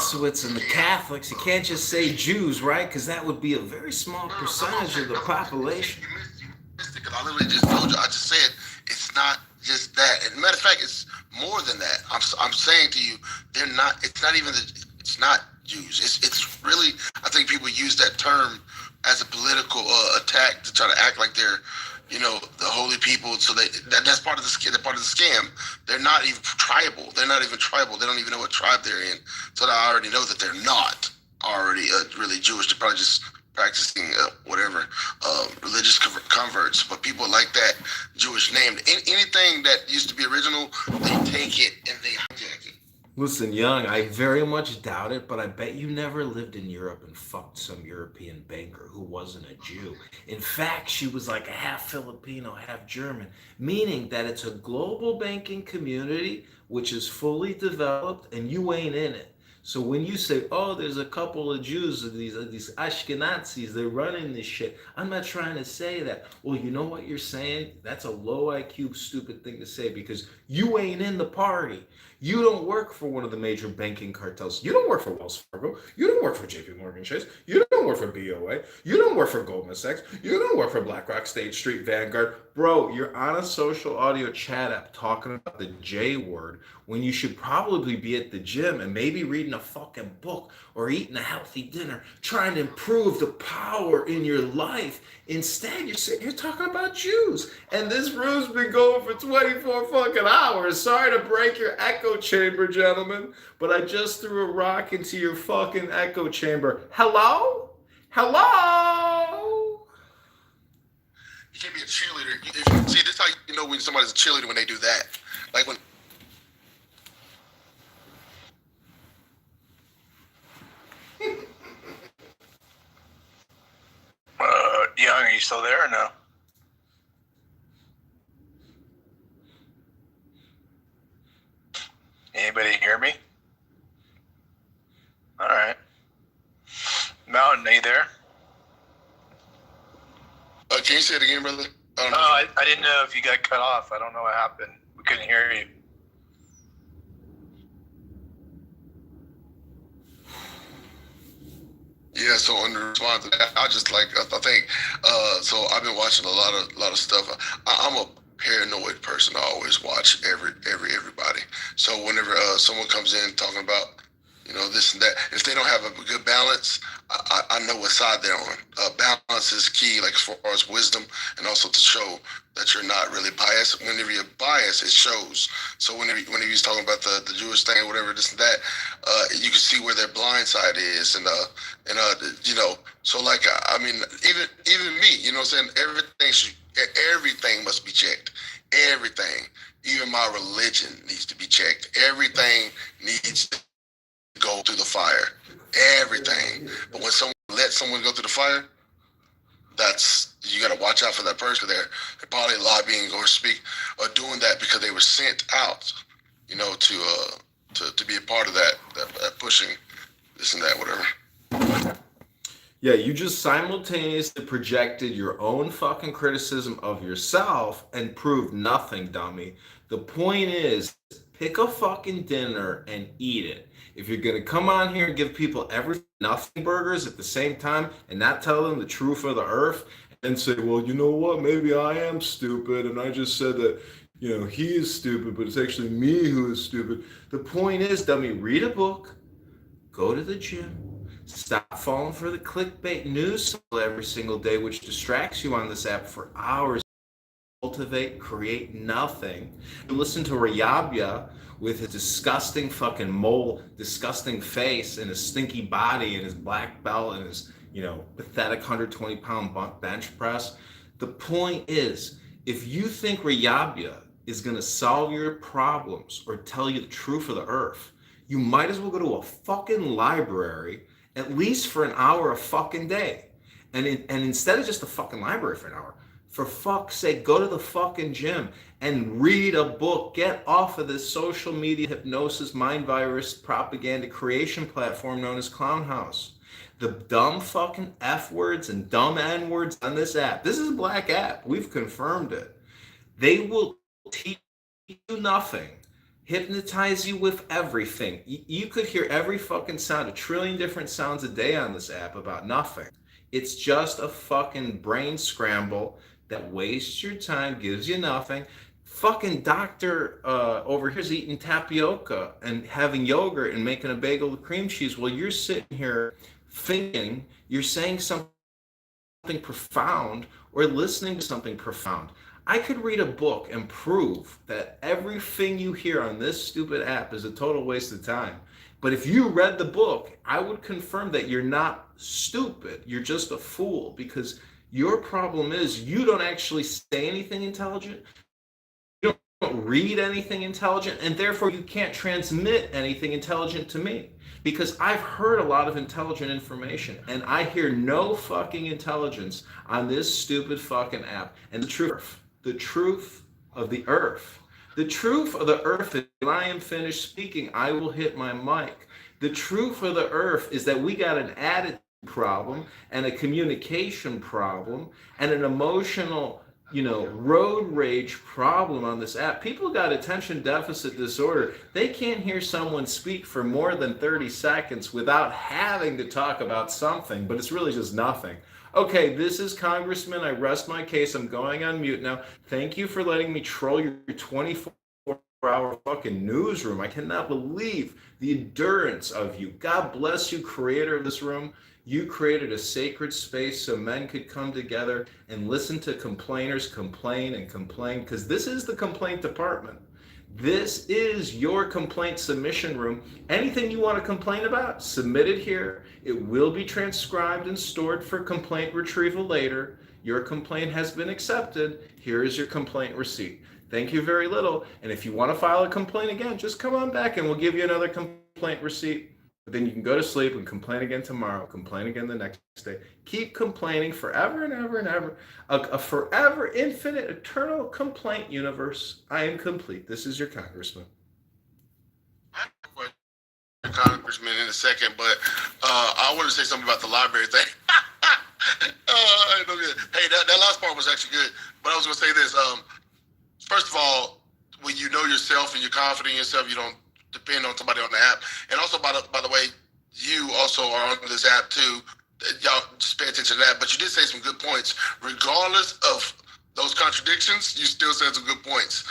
Jesuits and the Catholics. You can't just say Jews, right? Because that would be a very small percentage of the population. You missed it because I literally just told you. I just said it's not just that. And matter of fact, it's more than that. I'm saying to you, they're not. It's not even. It's not Jews. It's really. I think people use that term as a political attack to try to act like they're, the holy people. So that's part of the part of the scam. They're not even tribal. They're not even tribal. They don't even know what tribe they're in. So I already know that they're not already really Jewish. They're probably just practicing whatever religious converts. But people like that Jewish name. Anything that used to be original, they take it and they hijack it. Listen, Young, I very much doubt it, but I bet you never lived in Europe and fucked some European banker who wasn't a Jew. In fact, she was like a half Filipino, half German, meaning that it's a global banking community which is fully developed and you ain't in it. So when you say, "Oh, there's a couple of Jews, these Ashkenazis, they're running this shit," I'm not trying to say that. Well, you know what you're saying? That's a low IQ, stupid thing to say because you ain't in the party. You don't work for one of the major banking cartels. You don't work for Wells Fargo. You don't work for JP Morgan Chase. You don't work for BOA. You don't work for Goldman Sachs. You don't work for BlackRock, State Street, Vanguard. Bro, you're on a social audio chat app talking about the J word when you should probably be at the gym and maybe reading a fucking book or eating a healthy dinner, trying to improve the power in your life. Instead, you're sitting here talking about Jews. And this room's been going for 24 fucking hours. Sorry to break your echo chamber, gentlemen, but I just threw a rock into your fucking echo chamber. Hello? Hello? You can't be a cheerleader. See, this is how you know when somebody's a cheerleader when they do that. Like when. Young, are you still there or no? Anybody hear me? All right. Mountain, are you there? Can you say it again, brother? I didn't know if you got cut off. I don't know what happened. We couldn't hear you. Yeah, so in response to that, I think. So I've been watching a lot of stuff. I'm a paranoid person. I always watch everybody. So whenever someone comes in talking about this and that, if they don't have a good balance, I know what side they're on. Balance is key, like as far as wisdom, and also to show that you're not really biased. Whenever you're biased, it shows. So whenever he's talking about the Jewish thing or whatever, this and that, you can see where their blind side is, and so like I mean, even me, you know what I'm saying? Everything must be checked. Everything, even my religion needs to be checked. Everything needs to go through the fire. Everything. But when someone lets someone go through the fire, you got to watch out for that person. They're probably lobbying or doing that because they were sent out, to be a part of that pushing this and that, whatever. Yeah, you just simultaneously projected your own fucking criticism of yourself and proved nothing, dummy. The point is, pick a fucking dinner and eat it. If you're gonna come on here and give people nothing burgers at the same time and not tell them the truth of the earth and say, well, you know what, maybe I am stupid and I just said that, he is stupid, but it's actually me who is stupid. The point is, dummy, read a book, go to the gym, stop falling for the clickbait news every single day, which distracts you on this app for hours. Cultivate, create nothing. You listen to Rayabia with his disgusting fucking mole, disgusting face and his stinky body and his black belt and his, pathetic 120-pound bench press. The point is, if you think Rayabia is going to solve your problems or tell you the truth of the earth, you might as well go to a fucking library at least for an hour a fucking day. And instead of just a fucking library for an hour, for fuck's sake, go to the fucking gym and read a book. Get off of this social media hypnosis, mind virus, propaganda creation platform known as Clown House. The dumb fucking F words and dumb N words on this app. This is a black app. We've confirmed it. They will teach you nothing. hypnotize you with everything. You could hear every fucking sound, a trillion different sounds a day on this app about nothing. It's just a fucking brain scramble that wastes your time, gives you nothing. Fucking doctor over here's eating tapioca and having yogurt and making a bagel with cream cheese while you're sitting here thinking you're saying something profound or listening to something profound. I could read a book and prove that everything you hear on this stupid app is a total waste of time. But if you read the book, I would confirm that you're not stupid. You're just a fool because your problem is you don't actually say anything intelligent. You don't read anything intelligent, and therefore you can't transmit anything intelligent to me because I've heard a lot of intelligent information and I hear no fucking intelligence on this stupid fucking app. And the truth of the earth, the truth of the earth is when I am finished speaking, I will hit my mic. The truth of the earth is that we got an attitude problem and a communication problem and an emotional road rage problem on this app. People got attention deficit disorder. They can't hear someone speak for more than 30 seconds without having to talk about something, but it's really just nothing. Okay, this is Congressman. I rest my case. I'm going on mute now. Thank you for letting me troll your 24-hour fucking newsroom. I cannot believe the endurance of you. God bless you, creator of this room. You created a sacred space so men could come together and listen to complainers complain and complain, because this is the complaint department. This is your complaint submission room. Anything you want to complain about, submit it here. It will be transcribed and stored for complaint retrieval later. Your complaint has been accepted. Here is your complaint receipt. Thank you very little. And if you want to file a complaint again, just come on back and we'll give you another complaint receipt. But then you can go to sleep and complain again tomorrow, complain again the next day. Keep complaining forever and ever and ever. A forever, infinite, eternal complaint universe. I am complete. This is your Congressman. Congressman in a second, but I want to say something about the library thing. Hey, that last part was actually good, but I was going to say this. First of all, when you know yourself and you're confident in yourself, you don't depend on somebody on the app. And also, by the way, you also are on this app too. Y'all just pay attention to that. But you did say some good points. Regardless of those contradictions, you still said some good points.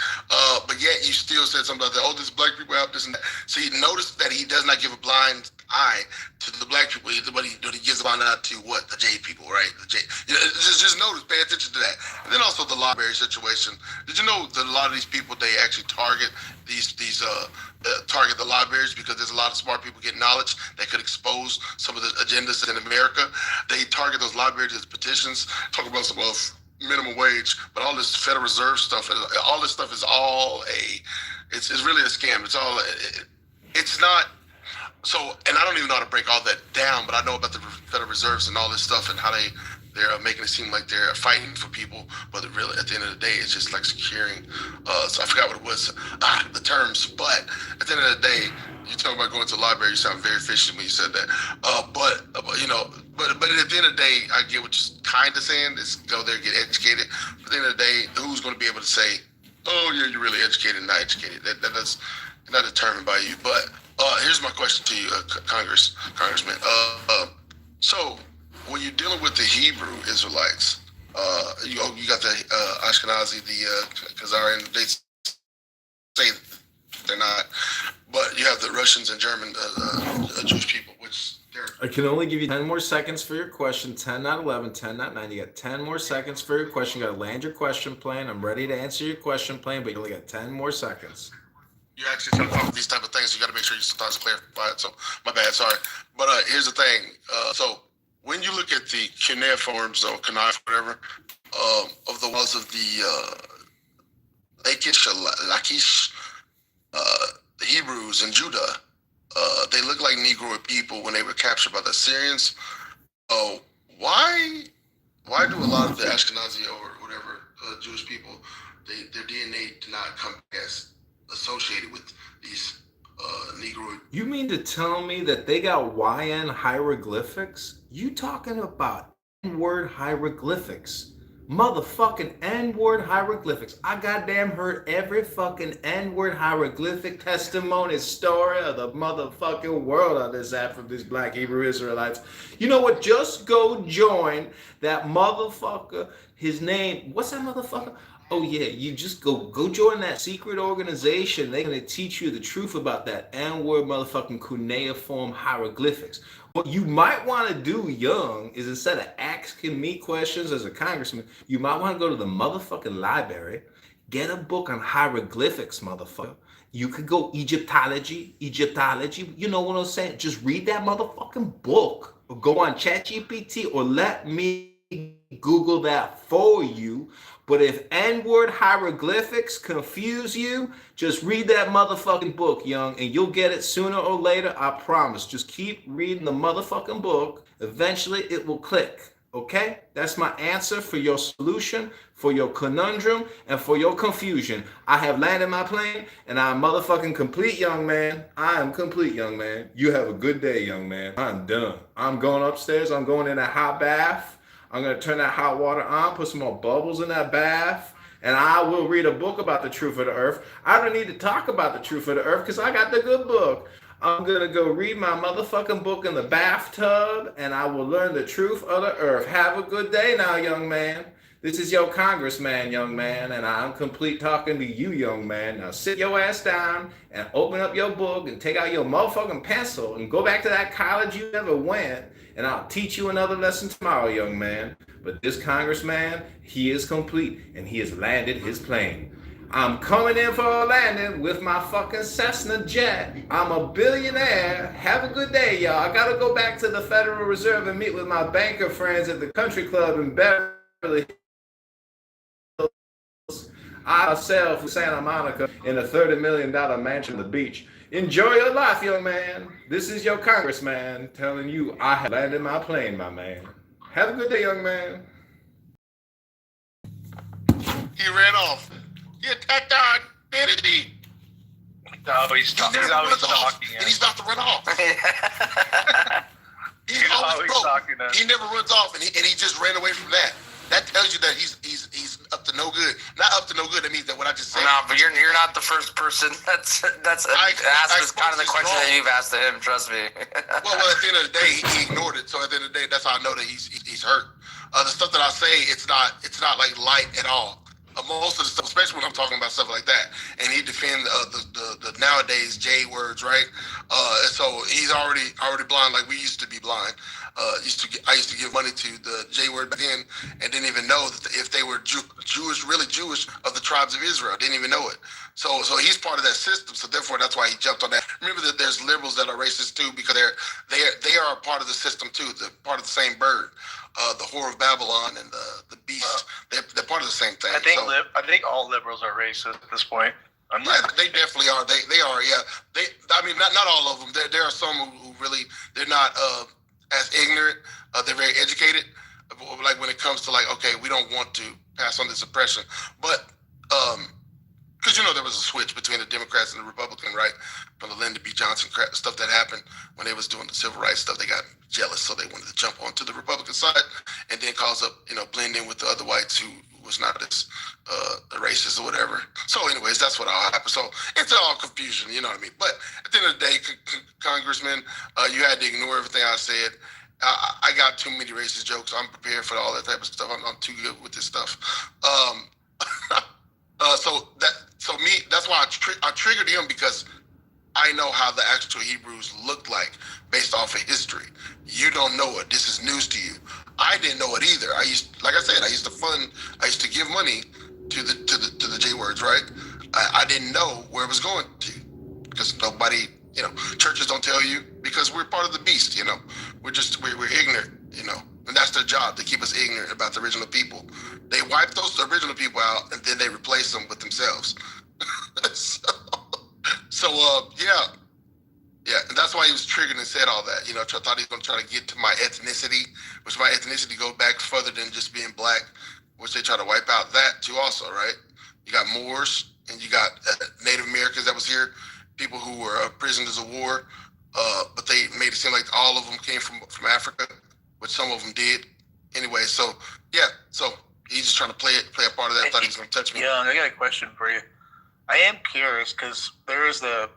But yet you still said something like, oh, this black people app, this and that. So you notice that he does not give a blind eye to the black people, but he gives a blind eye to what? The J people, right? Just notice, pay attention to that. And then also the library situation. Did you know that a lot of these people, they actually target target the libraries because there's a lot of smart people getting knowledge that could expose some of the agendas in America. They target those libraries as petitions, talk about some of minimum wage, but all this Federal Reserve stuff, all this stuff is all it's really a scam. It's not. So, and I don't even know how to break all that down, but I know about the Federal Reserves and all this stuff and how they're making it seem like they're fighting for people, but really at the end of the day, it's just like securing. So I forgot what it was, the terms. But at the end of the day, you talk about going to the library. You sound very efficient when you said that. But at the end of the day, I get what you're kind of saying. Is go there, get educated. But at the end of the day, who's going to be able to say, "Oh, yeah, you're really educated, not educated"? That's not determined by you. But here's my question to you, Congressman. So when you're dealing with the Hebrew Israelites, you got the Ashkenazi, the Khazarian, they say they're not, but you have the Russians and German Jewish people, which they're. I can only give you 10 more seconds for your question. 10, not 11, 10, not 9. You got 10 more seconds for your question. You got to land your question plan. I'm ready to answer your question plan, but you only got 10 more seconds. You actually talk about these type of things. You got to make sure you sometimes clarify it. So my bad, sorry. But here's the thing. So when you look at the cuneiforms or whatever, of the walls of the Lachish, the Hebrews and Judah, they look like Negro people when they were captured by the Assyrians. Why do a lot of the Ashkenazi or whatever Jewish people, their DNA did not come as associated with these Negro? You mean to tell me that they got YN hieroglyphics? You talking about word hieroglyphics? motherfucking N-word hieroglyphics. I goddamn heard every fucking N-word hieroglyphic testimony story of the motherfucking world on this app from these black Hebrew Israelites. You know what? Just go join that motherfucker. His name, what's that motherfucker? Oh yeah, you just go join that secret organization. They're gonna teach you the truth about that N-word motherfucking cuneiform hieroglyphics. What you might want to do, young, is instead of asking me questions as a congressman, you might want to go to the motherfucking library, get a book on hieroglyphics, motherfucker. You could go Egyptology. You know what I'm saying? Just read that motherfucking book, or go on ChatGPT, or let me Google that for you. But if N-word hieroglyphics confuse you, just read that motherfucking book, young, and you'll get it sooner or later, I promise. Just keep reading the motherfucking book. Eventually, it will click, okay? That's my answer for your solution, for your conundrum, and for your confusion. I have landed my plane, and I'm motherfucking complete, young man. I am complete, young man. You have a good day, young man. I'm done. I'm going upstairs. I'm going in a hot bath. I'm going to turn that hot water on, put some more bubbles in that bath, and I will read a book about the truth of the earth. I don't need to talk about the truth of the earth because I got the good book. I'm going to go read my motherfucking book in the bathtub, and I will learn the truth of the earth. Have a good day now, young man. This is your congressman, young man, and I'm complete talking to you, young man. Now sit your ass down and open up your book and take out your motherfucking pencil and go back to that college you never went, and I'll teach you another lesson tomorrow, young man. But this congressman, he is complete, and he has landed his plane. I'm coming in for a landing with my fucking Cessna jet. I'm a billionaire. Have a good day, y'all. I gotta go back to the Federal Reserve and meet with my banker friends at the country club in Beverly. I myself with Santa Monica in a $30 million mansion on the beach. Enjoy your life, young man. This is your congressman telling you I have landed my plane, my man. Have a good day, young man. He ran off. He attacked our identity. No, he's always talking. And he's about to run off. He's always talking. He never runs off, and he just ran away from that. That tells you that he's up to no good. Not up to no good. That means that what I just said. No, but you're not the first person that's asked kind of the question that you've asked to him. Trust me. well, at the end of the day, he ignored it. So at the end of the day, that's how I know that he's hurt. The stuff that I say, it's not like light at all. Most of the stuff, especially when I'm talking about stuff like that, and he defend the nowadays J words, right? So he's already blind, like we used to be blind. I used to give money to the J word back then, and didn't even know that if they were Jewish, really Jewish of the tribes of Israel, didn't even know it. So he's part of that system. So therefore, that's why he jumped on that. Remember that there's liberals that are racist too, because they are a part of the system too. They're part of the same bird. The whore of Babylon and the beast, they're part of the same thing. I think all liberals are racist at this point. Yeah, they definitely are. They are. Yeah. I mean, not all of them. There are some who really they're not as ignorant. They're very educated. Like when it comes to like, okay, we don't want to pass on this oppression, but because there was a switch between the Democrats and the Republicans, right? From the Lyndon B. Johnson stuff that happened when they was doing the civil rights stuff, they got jealous, so they wanted to jump onto the Republican side and then cause up, blend in with the other whites who was not as racist or whatever. So, anyways, that's what all happened. So it's all confusion, you know what I mean? But at the end of the day, Congressman, you had to ignore everything I said. I got too many racist jokes. I'm prepared for all that type of stuff. I'm too good with this stuff. That's why I triggered him, because I know how the actual Hebrews looked like based off of history. You don't know it. This is news to you. I didn't know it either. I used to give money to the J words, right? I didn't know where it was going to, because nobody, churches don't tell you, because we're part of the beast, we're ignorant, and that's their job, to keep us ignorant about the original people. They wipe those original people out, and then they replace them with themselves. Yeah, and that's why he was triggered and said all that. I thought he was going to try to get to my ethnicity, which my ethnicity go back further than just being black, which they try to wipe out that too also, right? You got Moors, and you got Native Americans that was here, people who were prisoners of war, but they made it seem like all of them came from Africa, which some of them did. Anyway, so He's just trying to play a part of that. Thought he was going to touch me. Yeah, I got a question for you. I am curious because there is a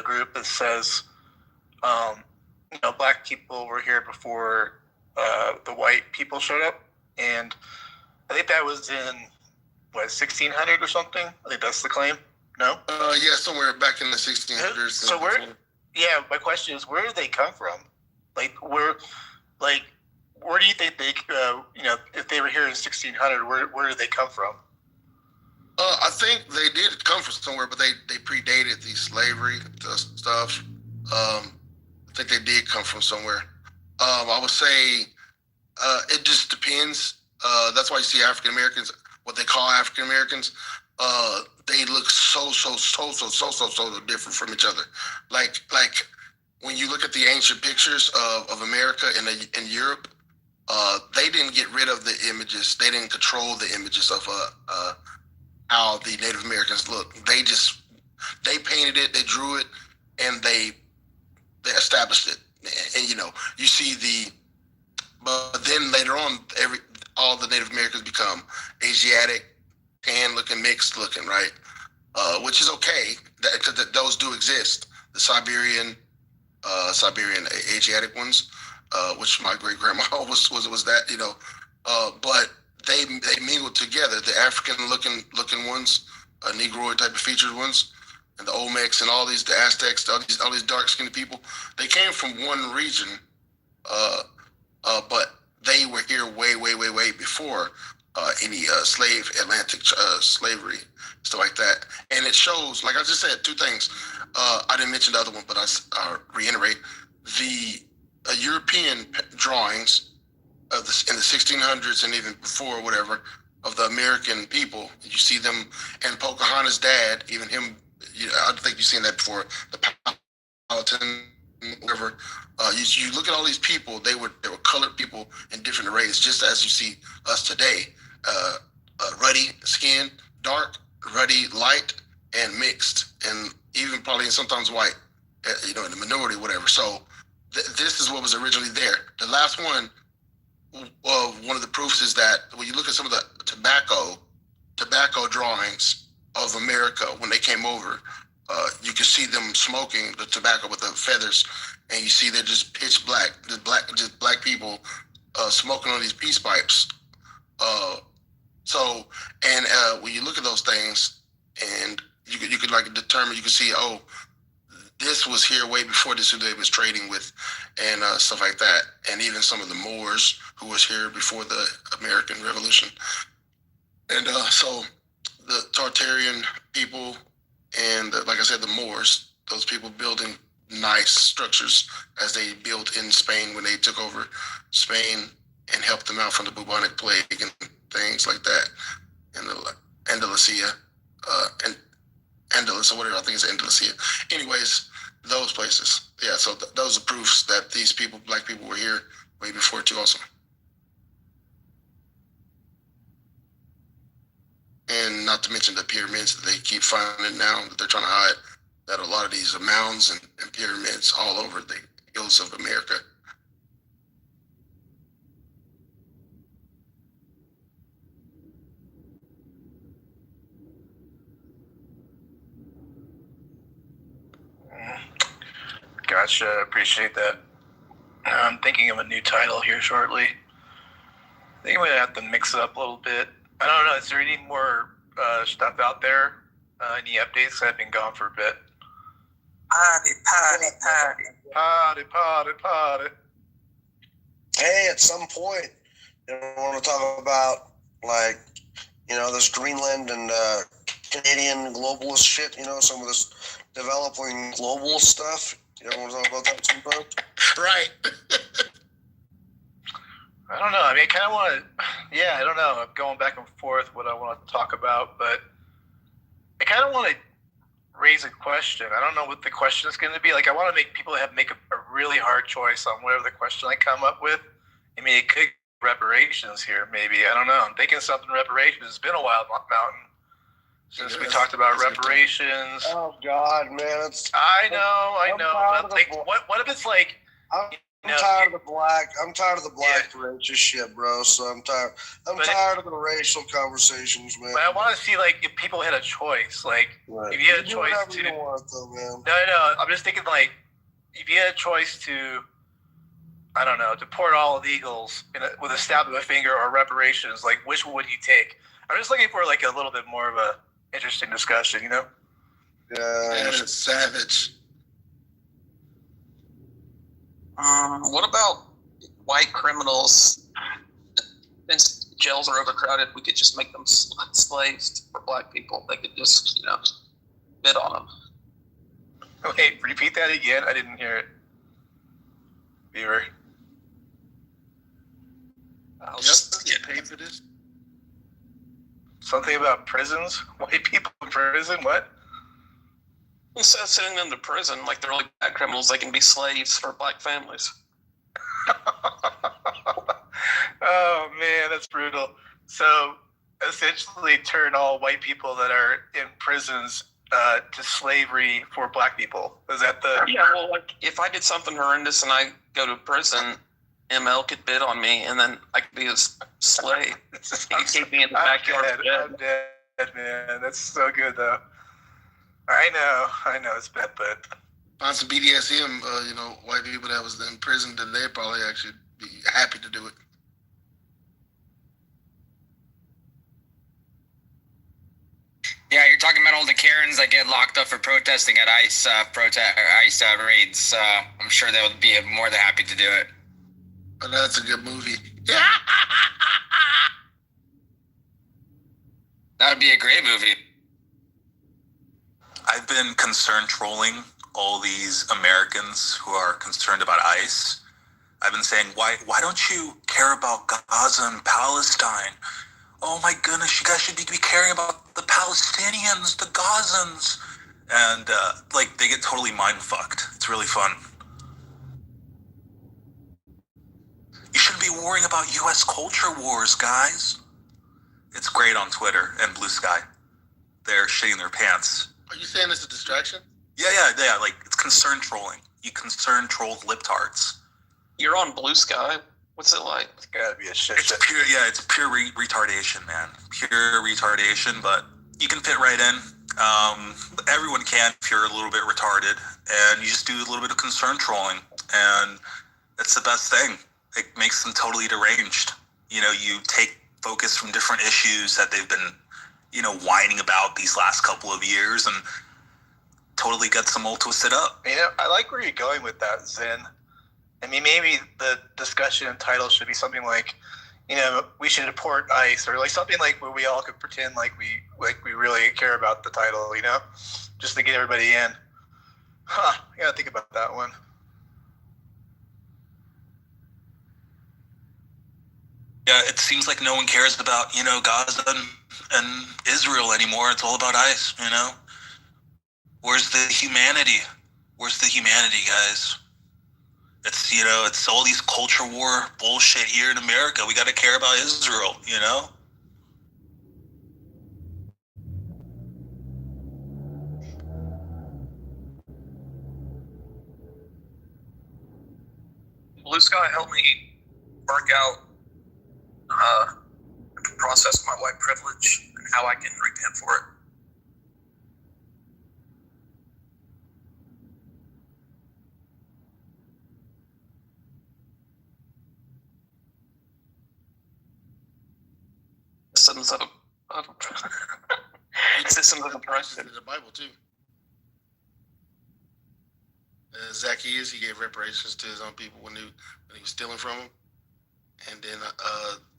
group that says, black people were here before the white people showed up, and I think that was in 1600 or something. I think that's the claim. No. Yeah, somewhere back in the 1600s. So my question is, where did they come from? Where do you think they, if they were here in 1600, where did they come from? I think they did come from somewhere, but they predated the slavery stuff. I think they did come from somewhere. I would say it just depends. That's why you see African Americans, what they call African Americans, they look so different from each other. Like when you look at the ancient pictures of America in Europe, they didn't get rid of the images. They didn't control the images of how the Native Americans look. They painted it, they drew it, and they established it. And you see but then later on, all the Native Americans become Asiatic, tan looking, mixed looking, right? Which is okay, because those do exist. The Siberian Asiatic ones, which my great grandma was that, but they mingled together. The African looking ones, Negroid type of featured ones, and the Olmecs and the Aztecs, all these dark skinned people, they came from one region, but they were here way before any Atlantic slavery, stuff like that. And it shows, like I just said, two things. I didn't mention the other one, but I reiterate the European drawings in the 1600s and even before, whatever, of the American people. You see them, and Pocahontas' dad, even him. I think you've seen that before. The Powhatan, whatever. You look at all these people. They were colored people in different races, just as you see us today. Ruddy skin, dark, ruddy, light, and mixed, and even probably sometimes white. In the minority, whatever. So this is what was originally there. The last one. One of the proofs is that when you look at some of the tobacco drawings of America when they came over, you can see them smoking the tobacco with the feathers, and you see they're just pitch black, just black people smoking on these peace pipes. When you look at those things, and you could like determine, you can see, this was here way before this, who they was trading with, and stuff like that. And even some of the Moors who was here before the American Revolution. And so the Tartarian people and, like I said, the Moors, those people building nice structures as they built in Spain when they took over Spain and helped them out from the bubonic plague and things like that. And the Andalusia, and Andalus or whatever, I think it's Andalusia. Anyways, those places. Yeah, so those are proofs that these people, black people, were here way before too also. And not to mention the pyramids that they keep finding now that they're trying to hide, that a lot of these mounds and pyramids all over the hills of America. Gotcha. Appreciate that. I'm thinking of a new title here shortly. I think I'm going to have to mix it up a little bit. I don't know. Is there any more stuff out there? Any updates? I've been gone for a bit. Party. Hey, at some point, I want to talk about, this Greenland and Canadian globalist shit, some of this developing global stuff. You ever want to talk about that sometime? Right. I don't know. I mean, I kind of want to, I don't know. I'm going back and forth what I want to talk about, but I kind of want to raise a question. I don't know what the question is going to be. I want to make people make a really hard choice on whatever the question I come up with. I mean, it could be reparations here, maybe. I don't know. I'm thinking something reparations. It's been a while, Mountain, since we talked about reparations. Oh God, man! I know. But what if it's I'm tired of the black. I'm tired of the black racist shit, bro. So I'm tired. I'm tired of the racial conversations, man. But I want to see like if people had a choice, like if you had a choice to. You want, though, man. No. I'm just thinking like if you had a choice to, I don't know, deport all illegals with a stab of a finger or reparations, like which one would you take? I'm just looking for like a little bit more of a interesting discussion, you know? Yeah, it's savage. What about white criminals? Since jails are overcrowded, we could just make them slaves for black people. They could just, bid on them. Okay, repeat that again. I didn't hear it. Viewer. I'll just get paid for this. Something about prisons? White people in prison? What? Instead of sending them to prison like they're really bad criminals, they can be slaves for black families. Oh man, that's brutal. So essentially turn all white people that are in prisons to slavery for black people. Is that the... Yeah, well, like if I did something horrendous and I go to prison, ML could bid on me and then I could be a slave. He could keep me in the backyard. I'm dead, man. That's so good though. I know it's bad, but find some BDSM, white people that was in prison, then they'd probably actually be happy to do it. Yeah, you're talking about all the Karens that get locked up for protesting at ICE raids. I'm sure they would be more than happy to do it. Oh, that's a good movie. That would be a great movie. I've been concerned trolling all these Americans who are concerned about ICE. I've been saying, why don't you care about Gaza and Palestine? Oh my goodness, you guys should be caring about the Palestinians, the Gazans. And they get totally mind-fucked. It's really fun. You shouldn't be worrying about U.S. culture wars, guys. It's great on Twitter and Blue Sky. They're shitting their pants. Are you saying it's a distraction? Yeah. It's concern trolling. You concern trolled libtards. You're on Blue Sky. What's it like? it's gotta be a shit. It's pure, it's pure retardation, man. Pure retardation, but you can fit right in. Everyone can if you're a little bit retarded, and you just do a little bit of concern trolling, and that's the best thing. It makes them totally deranged. You take focus from different issues that they've been whining about these last couple of years and totally gets them all twisted up. I like where you're going with that, Zen. I mean, maybe the discussion and title should be something like, we should deport ICE, or like something like where we all could pretend like we really care about the title, just to get everybody in. I gotta think about that one. Yeah, it seems like no one cares about, Gaza and Israel anymore. It's all about ICE, Where's the humanity? Where's the humanity, guys? It's, it's all these culture war bullshit here in America. We got to care about Israel, Blue Sky helped me work out the process of my white privilege and how I can repent for it. Systems of systems of oppression. In the Bible too. Zacchaeus, he gave reparations to his own people when he was stealing from them, and then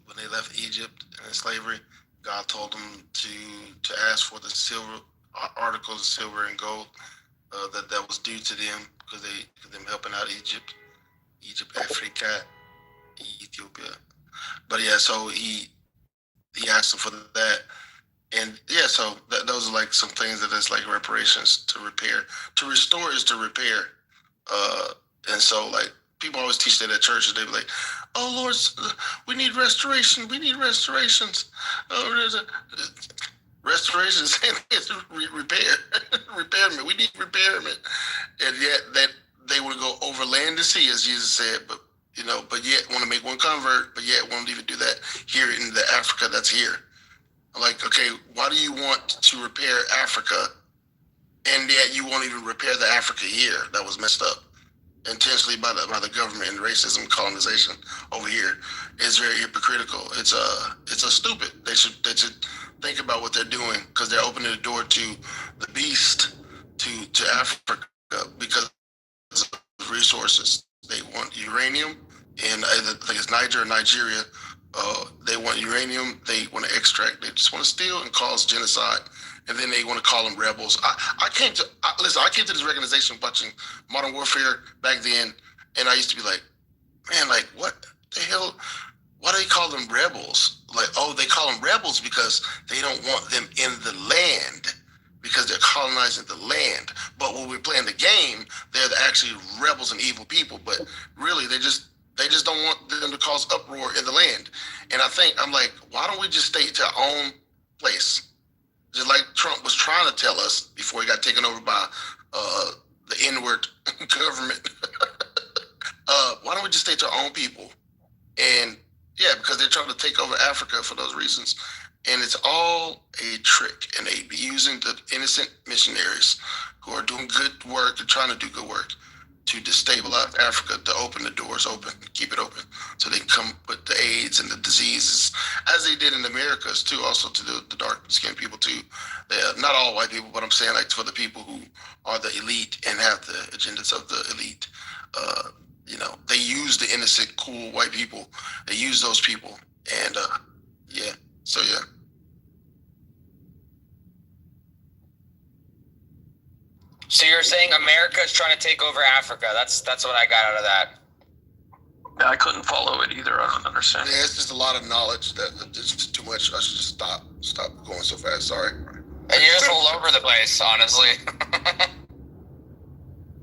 when they left Egypt and in slavery, God told them to ask for the silver articles of silver and gold that was due to them because them helping out Egypt, Africa, Ethiopia. But yeah, so he asked them for that, and yeah, so those are like some things that is like reparations to repair. To restore is to repair, and so like people always teach that at churches. They be like, "Oh Lord, we need restoration. We need restorations. Oh, there's a restorations and repair, repairment. We need repairment." And yet they want to go over land and sea, as Jesus said, but but yet want to make one convert, but yet won't even do that here in the Africa that's here. Like, okay, why do you want to repair Africa, and yet you won't even repair the Africa here that was messed up intentionally by the government and racism, colonization over here? Is very hypocritical. It's a stupid. They should think about what they're doing, because they're opening the door to the beast, to Africa, because of resources. They want uranium, and I think it's Niger or Nigeria. They want uranium. They want to extract. They just want to steal and cause genocide, and then they want to call them rebels. I came to this organization watching Modern Warfare back then, and I used to be like, man, like, what the hell? Why do they call them rebels? Like, oh, they call them rebels because they don't want them in the land, because they're colonizing the land. But when we're playing the game, they're actually rebels and evil people. But really, they just don't want them to cause uproar in the land. And I'm like, why don't we just stay to our own place? Just like Trump was trying to tell us before he got taken over by the N-word government. Why don't we just stay to our own people? And yeah, because they're trying to take over Africa for those reasons. And it's all a trick, and they be using the innocent missionaries who are doing good work and trying to do good work to destabilize Africa, to open the doors open, keep it open, so they can come with the AIDS and the diseases, as they did in the Americas too, also to the dark-skinned people too. Not all white people, but I'm saying, like, for the people who are the elite and have the agendas of the elite. They use the innocent, cool white people. They use those people, and yeah. So yeah. So you're saying America's trying to take over Africa? That's what I got out of that. Yeah, I couldn't follow it either. I don't understand. Yeah, it's just a lot of knowledge that it's just too much. I should just stop going so fast. Sorry. And you're just all over the place, honestly.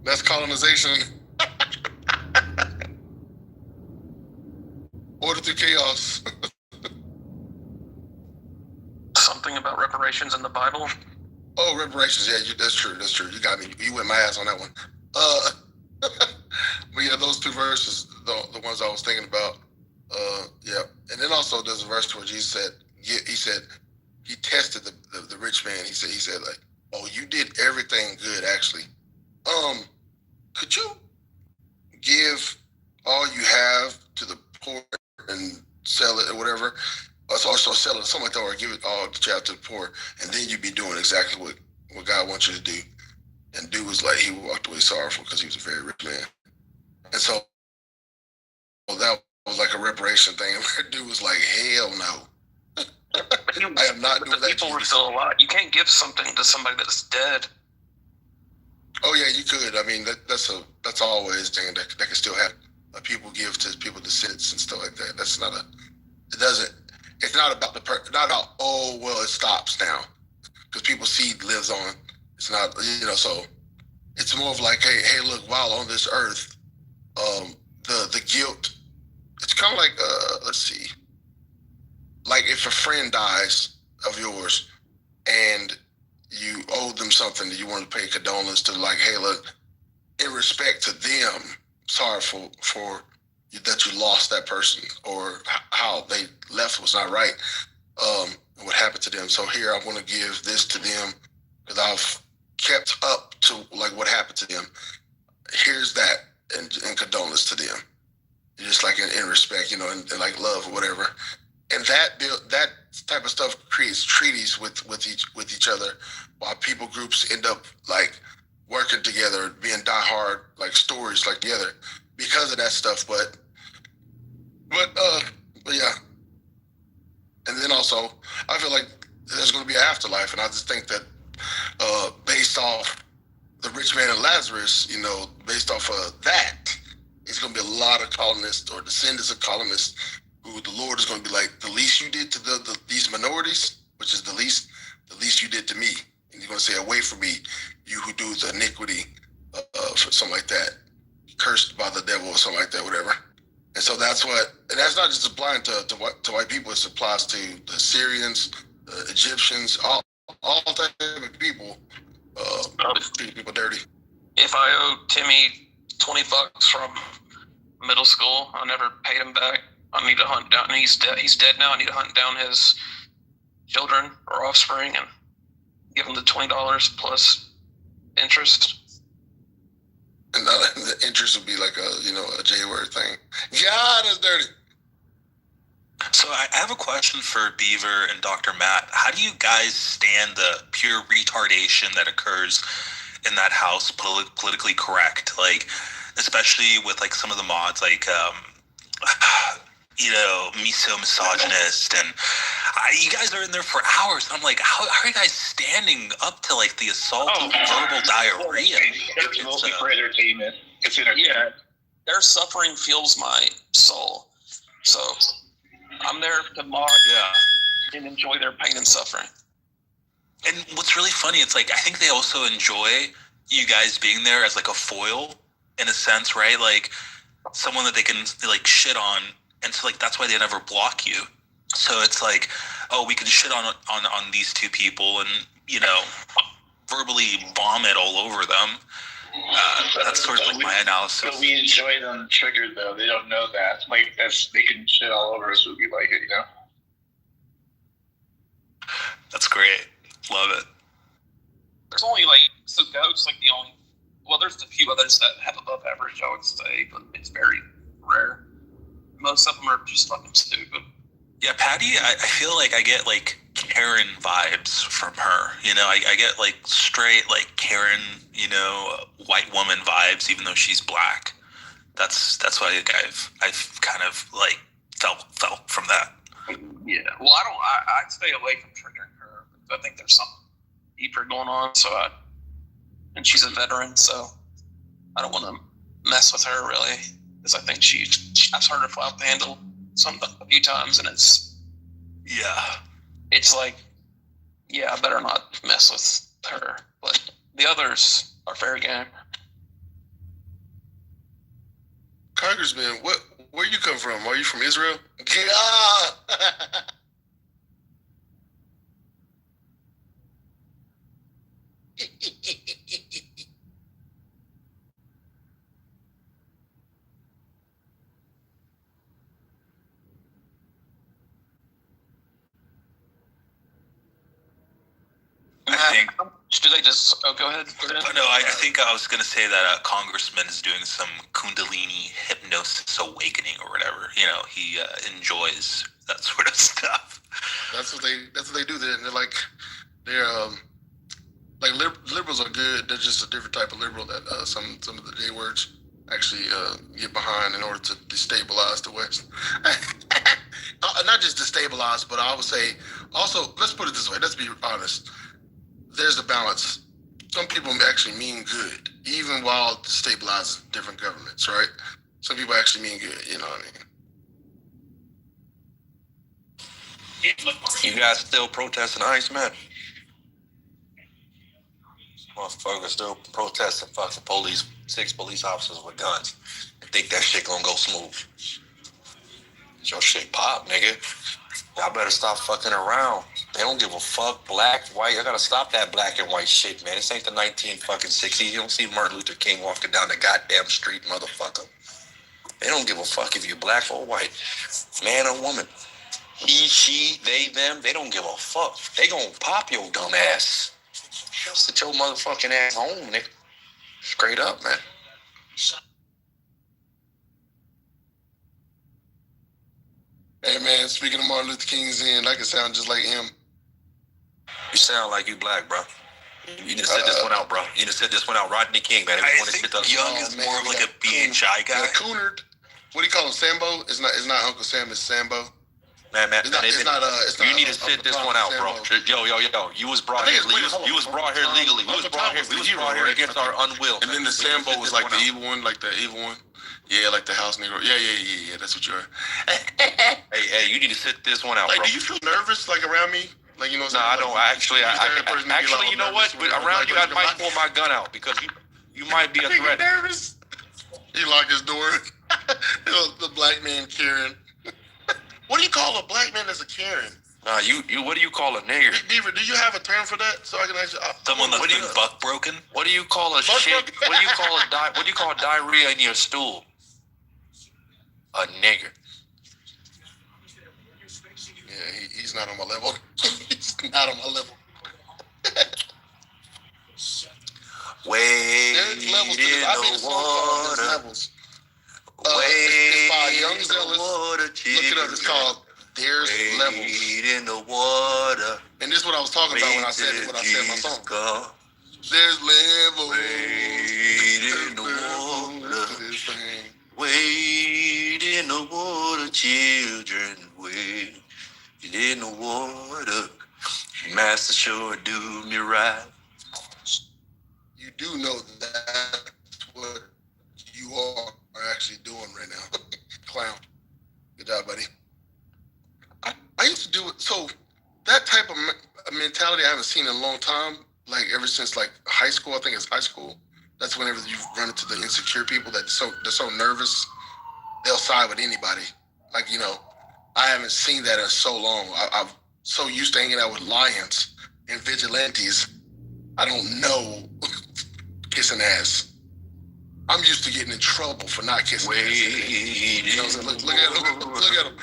That's colonization. Order to chaos. Something about reparations in the Bible. Oh, reparations. Yeah, that's true. That's true. You got me. You went my ass on that one. But yeah, those two verses, the ones I was thinking about. Yeah. And then also there's a verse where Jesus said, he tested the rich man. He said like, oh, you did everything good, actually. Could you give all you have to the poor and sell it or whatever? Also sell it, something like that, or give it all that you have to the poor, and then you'd be doing exactly what God wants you to do. And dude was like, he walked away sorrowful because he was a very rich man. And so that was like a reparation thing. Dude was like, hell no. I am not doing the that. People were still alive. You can't give something to somebody that's dead. Oh yeah, you could. I mean, that's always a thing that can still happen. People give to people descendants and stuff like that. That's not it's not about not about, oh, well, it stops now, because people's seed lives on. It's not, so it's more of like, hey, look, while on this earth, the guilt, it's kind of like, let's see, like if a friend dies of yours and you owe them something that you want to pay condolence to, like, hey, look, in respect to them, sorry for that you lost that person, or how they left was not right, what happened to them. So here I want to give this to them because I've kept up to like what happened to them. Here's that, and condolence to them, just like in respect, and like love or whatever. And that type of stuff creates treaties with each other, while people groups end up like working together, being diehard like stories like together because of that stuff. But yeah. And then also, I feel like there's going to be an afterlife, and I just think that based off the rich man and Lazarus, based off of that, it's going to be a lot of colonists or descendants of colonists who the Lord is going to be like, the least you did to these minorities, which is the least you did to me. And you're going to say, away from me, you who do the iniquity, for something like that, cursed by the devil or something like that, whatever. And so that's not just applying to white people. It applies to the Syrians, the Egyptians, all type of people. Treat people dirty. If I owe Timmy $20 from middle school. I never paid him back. I need to hunt down. He's dead. He's dead now. I need to hunt down his children or offspring and give him the $20 plus interest. And the interest would be like a J-word thing. God, that's dirty. So I have a question for Beaver and Dr. Matt. How do you guys stand the pure retardation that occurs in that house, politically correct? Like, especially with like some of the mods, like, me so misogynist, and you guys are in there for hours. I'm like, how are you guys standing up to like the assault of verbal diarrhea? It's mostly for entertainment. It's entertainment. Yeah, their suffering fuels my soul. So I'm there to mock and enjoy their pain and suffering. And what's really funny, it's like I think they also enjoy you guys being there as like a foil in a sense, right? Like someone that they can like shit on, and so like that's why they never block you. So it's like, oh, we can shit on these two people and verbally vomit all over them. That's sort of like my analysis. But we enjoy them triggered though. They don't know that. Like they can shit all over us, but we like it, That's great. Love it. There's only so Goat's like the only. Well, there's a few others that have above average, I would say, but it's very rare. Most of them are just fucking stupid. Yeah, Patty, I feel like I get like Karen vibes from her. I get like straight like Karen, white woman vibes, even though she's black. That's why I've kind of like felt from that. Yeah. Well, I'd stay away from triggering her. I think there's something deeper going on. And she's a veteran, so I don't want to mess with her really, because I think I've heard her fly off the handle a few times, and it's like, I better not mess with her. But the others are fair game. Congressman, where you come from? Are you from Israel? God. I think. Do they just? Oh, go ahead. No, I think I was going to say that a congressman is doing some Kundalini hypnosis awakening or whatever. He enjoys that sort of stuff. That's what they do. They're like liberals are good. They're just a different type of liberal that some of the J words actually get behind in order to destabilize the West. Not just destabilize, but I would say also, let's put it this way. Let's be honest. There's a balance. Some people actually mean good, even while destabilizing different governments, right? Some people actually mean good, you know what I mean? You guys still protesting ICE, man? Motherfuckers still protesting fucking 6 police officers with guns. I think that shit gonna go smooth. Your shit pop, nigga. Y'all better stop fucking around. They don't give a fuck, black, white. I gotta stop that black and white shit, man. This ain't the 1960s. You don't see Martin Luther King walking down the goddamn street, motherfucker. They don't give a fuck if you're black or white, man or woman. He, she, they, them. They don't give a fuck. They gonna pop your dumb ass. Sit your motherfucking ass home, nigga. Straight up, man. Hey, man, speaking of Martin Luther King's end, I can sound just like him. You sound like you black, bro. You need to sit this one out, bro. You need to sit this one out. Rodney King, man. I think Young is more of like a BHI guy. Coonard. What do you call him? Sambo? It's not Uncle Sam. It's Sambo. Man. It's not, you need to sit this one out, bro. Yo. You was brought here. You was brought here legally. We was brought here against our unwill. And then the Sambo was like the evil one, Yeah, like the house nigga. Yeah. That's what you are. Hey, you need to sit this one out, like, bro. Do you feel nervous, like, around me? Like, you know what I'm saying? No, I don't. Actually, you know what? Around you, I might pull my gun out because you might be a threat. Nervous? He locked his door. The black man Karen. What do you call a black man as a Karen? Nah, you. What do you call a nigger? Beaver, do you have a term for that? So I can actually. Someone that's been buck broken. What do you call a shit? What do you call what do you call diarrhea in your stool? A nigger. Yeah, he's not on my level. He's not on my level. Wade There's levels to this. in I made a the song called There's water. Levels. Wade It's by Young in the Zealous. water, Look it up. It's called There's Levels. Wade in the water. And this is what I was talking about when I said what I said in my song. God. There's levels. Wade in the water. To this thing. Wade in the water, children. Wade in the water. Master sure do me right. You do know that's what you are actually doing right now. Clown. Good job, buddy. I used to do it. So that type of mentality I haven't seen in a long time, like ever since like high school. I think it's high school. That's whenever you run into the insecure people that they're so nervous, they'll side with anybody. Like, you know, I haven't seen that in so long. I'm so used to hanging out with lions and vigilantes. I don't know kissing ass. I'm used to getting in trouble for not kissing ass. You know what I'm saying? Look at him. Look at him.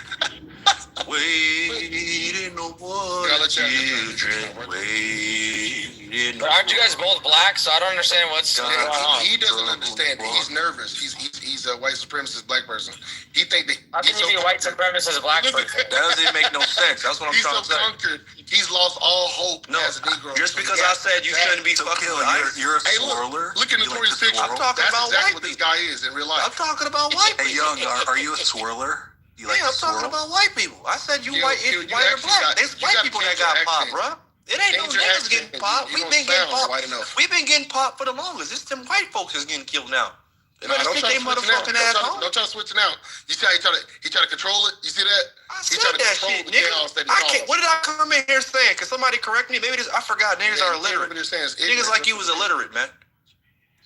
Wade in the water, children. Wade in the Aren't you guys both black? So I don't understand what's going on. He doesn't understand it. He's nervous. He's a white supremacist black person. He think that How can you be a white supremacist black person? That doesn't make no sense. That's what I'm he's trying so to say. conquered. He's lost all hope as a Negro. Just because I said you shouldn't be fucking with ice. You're a Hey, swirler. look at Notorious picture. I'm talking That's about exactly white what this guy is in real life. I'm talking about white Hey, people. Young, are you a swirler? You like Yeah, to I'm talking swirl? about white people. I said you You- white, you it's white or actually black. got- It's you white gotta people that change your got popped, accent. bro. It ain't no Change your niggas accent. getting popped. You We've don't been getting sound popped. white enough. We've been getting popped for the longest. It's them white folks that's getting killed now. They better Don't stick try their to switch it out. motherfucking ass home. Don't try to switch it out. You see how he try to control it? You see that? I He said tried to that control shit, the chaos that nigga. he I can't. caused. What did I come in here saying? Can somebody correct me? Maybe this. I forgot. Niggas are illiterate. Niggas like you was illiterate, man.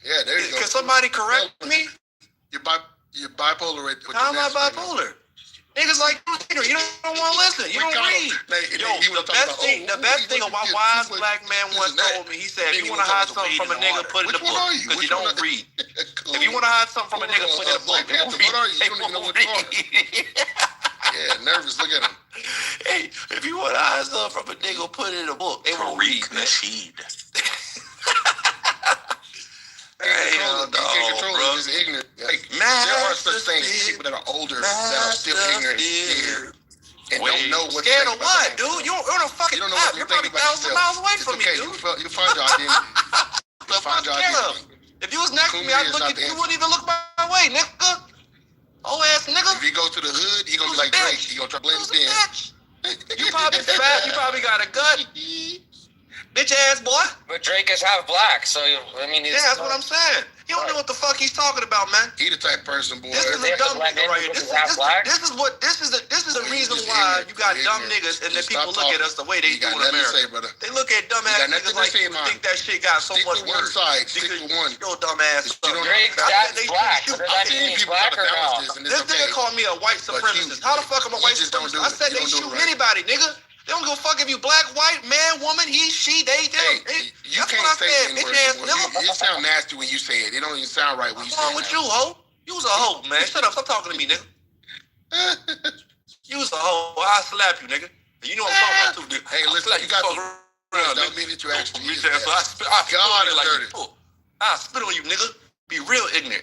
Yeah, there you go. Can somebody correct me? You're bipolar with How am I your next bipolar? Niggas like you don't want to listen. You don't read. Yo, the best thing a wise black man once told me, he said, if you want to hide something from a nigga, put it in a book. Because you don't read. If you want to hide something from a nigga, put it in a book. They won't read. They won't read. Yeah, nervous. Look at him. Hey, if you want to hide something from a nigga, put it in a book. They won't read. Tariq Nasheed. He can't control it. He's ignorant. Like, there are such things as people that are older that are still ignorant and don't know what to scared think of what, about dude? You're on a fucking You don't know map. what to You're think probably about thousands of yourself. miles away It's from me, okay. dude. You find your identity. The You find fuck your scared identity. of? If you was next to me, I'd look at you. You wouldn't even look my way, nigga. Oh ass nigga. If he goes to the hood, he gonna be like Drake. He gonna try to blend it in. You probably fat. You probably got a gut. Bitch ass boy. But Drake is half black, so I mean, Yeah, that's what I'm saying. You don't know what the fuck he's talking about, man. He the type of person, boy. This is a dumb nigga right here. This is the reason why you got dumb niggas and then people look at us the way they do in America. They look at dumb ass niggas like you think that shit got so much worse. Stick to one. Yo, dumb ass. Drake's dad's black. Does that mean he's black or no? This nigga called me a white supremacist. How the fuck am I white supremacist? I said they shoot anybody, nigga. They don't give a fuck if you black, white, man, woman, he, she, they, them. You That's can't what I say said, the bitch N-word ass anymore. nigga. It sound nasty when you say it. It don't even sound right when you say it. What's wrong with you, hoe? You was a hoe, man. Shut up. Stop talking to me, nigga. You was a hoe. I'll slap you, nigga. You know what I'm talking about, too, nigga. Hey, listen, you got to don't mean that you actually use that. God is dirty. I spit on you, nigga. Be real ignorant.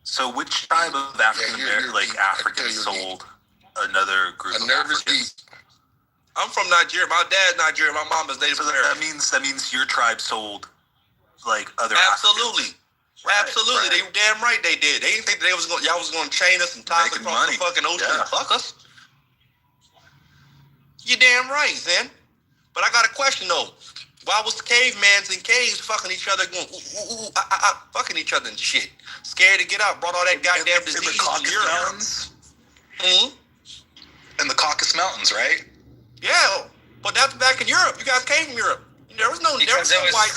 So which tribe of Africans sold another group of nervous Africans? beast. I'm from Nigeria. My dad's Nigerian. My mom is Native So American. that means your tribe sold like other Absolutely. Africans. Right, Absolutely. right. They damn right they did. They didn't think that y'all was gonna chain us and tie us Making across money. the fucking ocean Yeah. and fuck us. You damn right, Zen. But I got a question though. Why was the cavemans in caves fucking each other, going fucking each other and shit? Scared to get out, brought all that goddamn disease In the to Caucasus Europe. Mountains? Hmm? In the Caucasus Mountains, right? Yeah, but that's back in Europe. You guys came from Europe. There was no Because white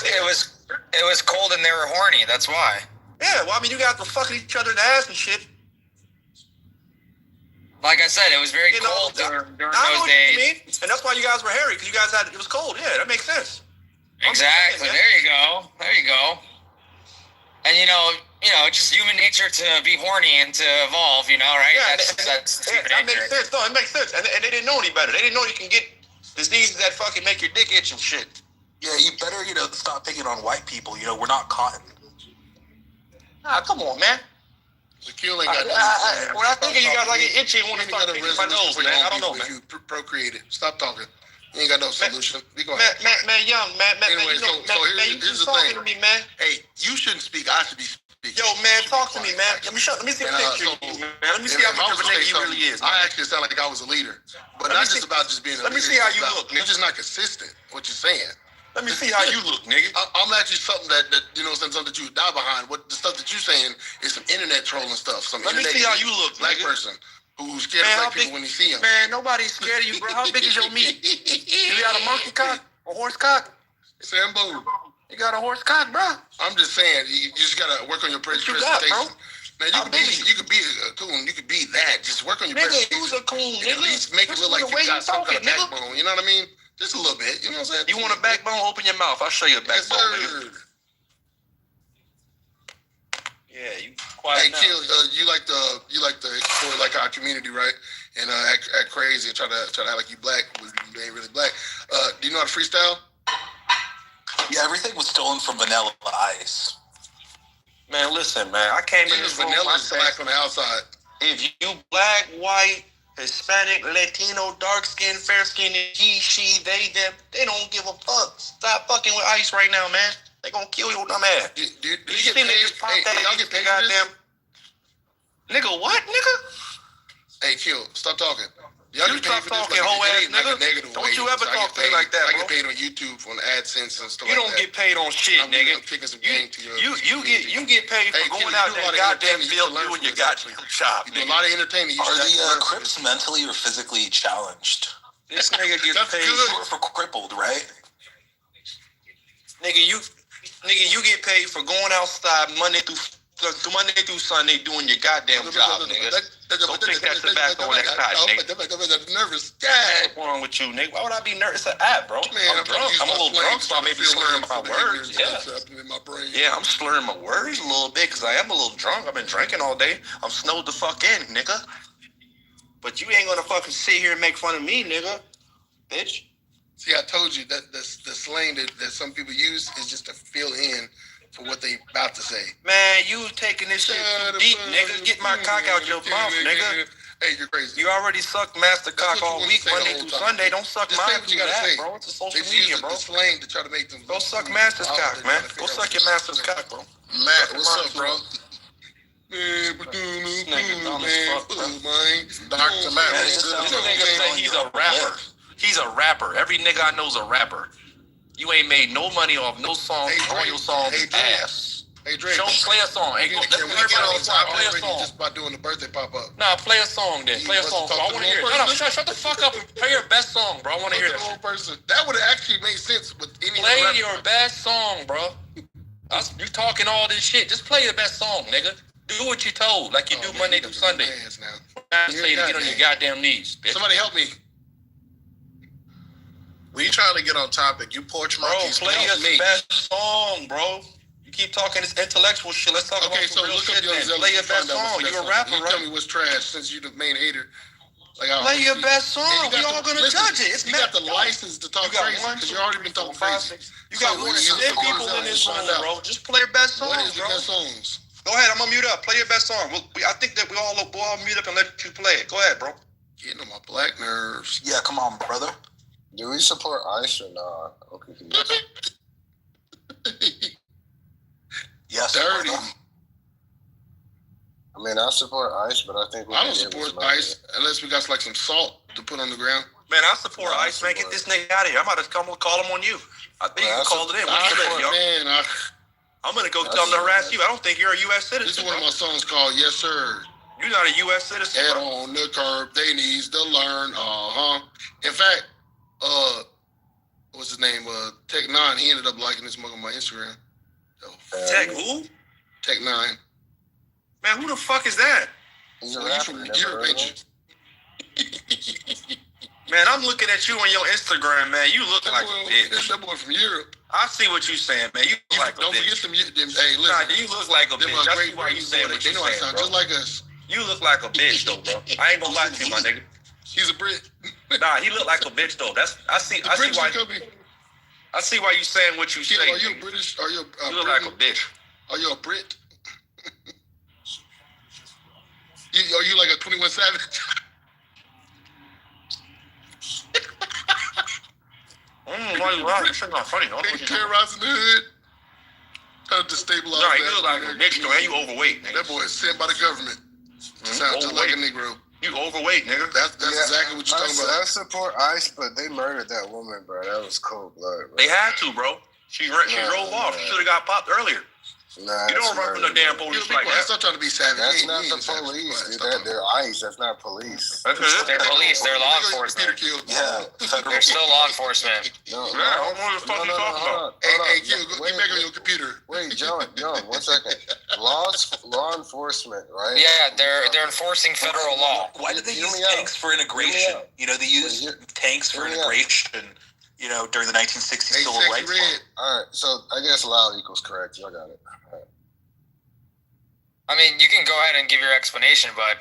it was cold and they were horny. That's why. Yeah, well, I mean, you guys were fucking each other in the ass and shit. Like I said, it was very You know, cold during I know those what days. you mean, and that's why you guys were hairy, because you guys it was cold. Yeah, that makes sense. Exactly. Man. There you go. There you go. And it's just human nature to be horny and to evolve. Right? Yeah, That's human that nature. makes sense. No, it makes sense. And they didn't know any better. They didn't know you can get diseases that fucking make your dick itch and shit. Yeah, you better, stop picking on white people. We're not cotton. Ah, come on, man. The kill ain't got When I think of you guys like it itchy and want to you ain't start got a picking my resolution nose, for your man. own I don't know, people man. if you procreated. Stop talking. You ain't got no solution. Be going. Anyway, here's the talking thing. to me, man. Hey, you shouldn't speak. I should be speaking. Yo, man, talk to me, man. Let me see a picture of you, man. Let me see how much of a nigga you really is. I actually sound like I was a leader, but not just about just being a leader. Let me see how you look, You're nigga. just not consistent. What you're saying. Let me see how you look, nigga. I'm actually something that something that you would die behind. What the stuff that you're saying is some internet trolling stuff. Let me see how you look, black nigga. person who's scared of black people when they see him. Man, nobody's scared of you, bro. How big is your meat? You got a monkey cock? A horse cock? Sambo. You got a horse cock, bro? I'm just saying, you just gotta work on your presentation. Now you could be a coon. You could be that. Just work on your presentation. Nigga, who's a coon, nigga? At least make it look like you got some kind of backbone. You know what I mean? Just a little bit. You know what I'm saying? You want a backbone? Open your mouth. I'll show you a backbone, nigga. Yeah, you quiet now. Kill. You like to explore like our community, right? And act crazy and try to act like you black, but you ain't really black. Do you know how to freestyle? Yeah, everything was stolen from Vanilla Ice. Man, listen, man. I came in this room. Vanilla is black on the outside. If you black, white, Hispanic, Latino, dark skin, fair skin, he, she, they, them, they don't give a fuck. Stop fucking with ICE right now, man. They gonna kill your dumb ass. Do you get paid? Y'all get paid for this? Nigga, what, nigga? Hey, Kill, stop talking. Y'all You get paid stop for this? talking, hoe ass Like a nigga. negative Don't way. you ever I talk get to me paid. like that, I bro. get paid on YouTube on AdSense and stuff You like don't that. get paid on shit, nigga. I'm kicking some game to You get paid for going out there and goddamn field doing your goddamn job, You do nigga. a lot of entertaining. Are the Crips mentally or physically challenged? This nigga gets paid For crippled, right? Nigga, you get paid for going outside Monday through Sunday doing your goddamn job, nigga. So take that shit back on next time, nigga. Nervous. What's wrong with you, nigga? Why would I be nervous? It's an app, bro. I'm drunk. I'm a little drunk, so I may be slurring my words. Yeah, I'm slurring my words a little bit because I am a little drunk. I've been drinking all day. I'm snowed the fuck in, nigga. But you ain't gonna fucking sit here and make fun of me, nigga. Bitch. See, I told you that the slang that some people use is just to fill in for what they about to say. Man, you taking this shit too deep, nigga. Get my cock out your mouth, nigga. Hey, you're crazy. You already sucked master cock all week, say the Monday whole through time. Sunday. Don't suck Just mine say what you through gotta that, say. bro. It's a social They media, use bro. the slang to try to make them. Go suck master's cock, man. Go suck your master's cock, bro. Matt, what's up, bro? Nigga dumb as fuck, bro. Dr. Matt. This nigga say he's a rapper. He's a rapper. Every nigga I know is a rapper. You ain't made no money off no songs. All your songs ass. Hey, Drake. Show play a song. Hey, let's Can we get on top play a already song. just by doing the birthday pop-up? Nah, play a song then. Play a song. I want to hear it. No, shut the fuck up and play your best song, bro. I want to hear that. That would have actually made sense with any Play rapper. your best song, bro. You talking all this shit. Just play your best song, nigga. Do what you told, like you do Monday through Sunday. I say to get on your goddamn knees, bitch. Somebody help me. We trying to get on topic. You porch monkeys. Bro, play your best song, bro. You keep talking this intellectual shit. Let's talk about some real shit then. Play your best song. You a rapper, right? Tell me what's trash since you the main hater. Play your best song. We all gonna judge it. You got the license to talk crazy because you already been talking crazy. You got more than 10 people in this room, bro. Just play your best song, What is the bro. best songs? Go ahead. I'm gonna mute up. Play your best song. I think that we'll all mute up and let you play it. Go ahead, bro. Getting on my black nerves. Yeah, come on, brother. Do we support ICE or not? Okay. Yes, Dirty. brother. I mean, I support ICE, but I think I don't support ICE unless we got like some salt to put on the ground. Man, I support ICE. Man, get this nigga out of here. I'm about to come call him on you. I think you can call it in. What you say, yo? I'm gonna go tell him to harass you. I don't think you're a U.S. citizen. This is one of my songs called "Yes Sir." You're not a U.S. citizen. Head on the curb, they needs to learn. In fact, what's his name? Tech Nine. He ended up liking this mug on my Instagram. Tech who? Tech Nine. Man, who the fuck is that? He's a Well, rapper. you from Europe, ain't you? Man, I'm looking at you on your Instagram, man. You look like a bitch. That's that boy from Europe. I see what you saying, man. You look like a bitch. Don't forget them. Hey, listen. Nah, you look like a bitch. I see why you saying what you saying, sound bro. just like us. You look like a bitch, though, bro. I ain't gonna lie to you, my nigga. He's a Brit. Nah, he look like a bitch, though. I see why you saying what you saying. Are you a British? Are you a You look like a bitch. Are you a Brit? Are you like a 21 Savage? Why you laughing? That shit not funny, though. Terrorizing the hood. Trying to destabilize. Nah, you look like a bitch, though, and you overweight, nigga. That boy is sent by the government. Sounds just like a Negro. You overweight, nigga. That's exactly what you're talking about. I support ICE, but they murdered that woman, bro. That was cold blood, bro. They had to, bro. She drove off. She should have got popped earlier. Nah, you don't run from the damn police like that. Stop trying to be savage. That's not the police, dude. They're ICE. That's not police. They're police. They're law enforcement. Yeah, they're still law enforcement. No, I don't know what the fuck you talking about. Hey, Q, get back on your computer. Wait, John, 1 second. Law enforcement, right? Yeah, they're enforcing federal law. Why did they use tanks for integration? You know, they used tanks for integration. You know, during the 1960s civil rights war. All right, so I guess loud equals correct. I got it. Right. I mean, you can go ahead and give your explanation, but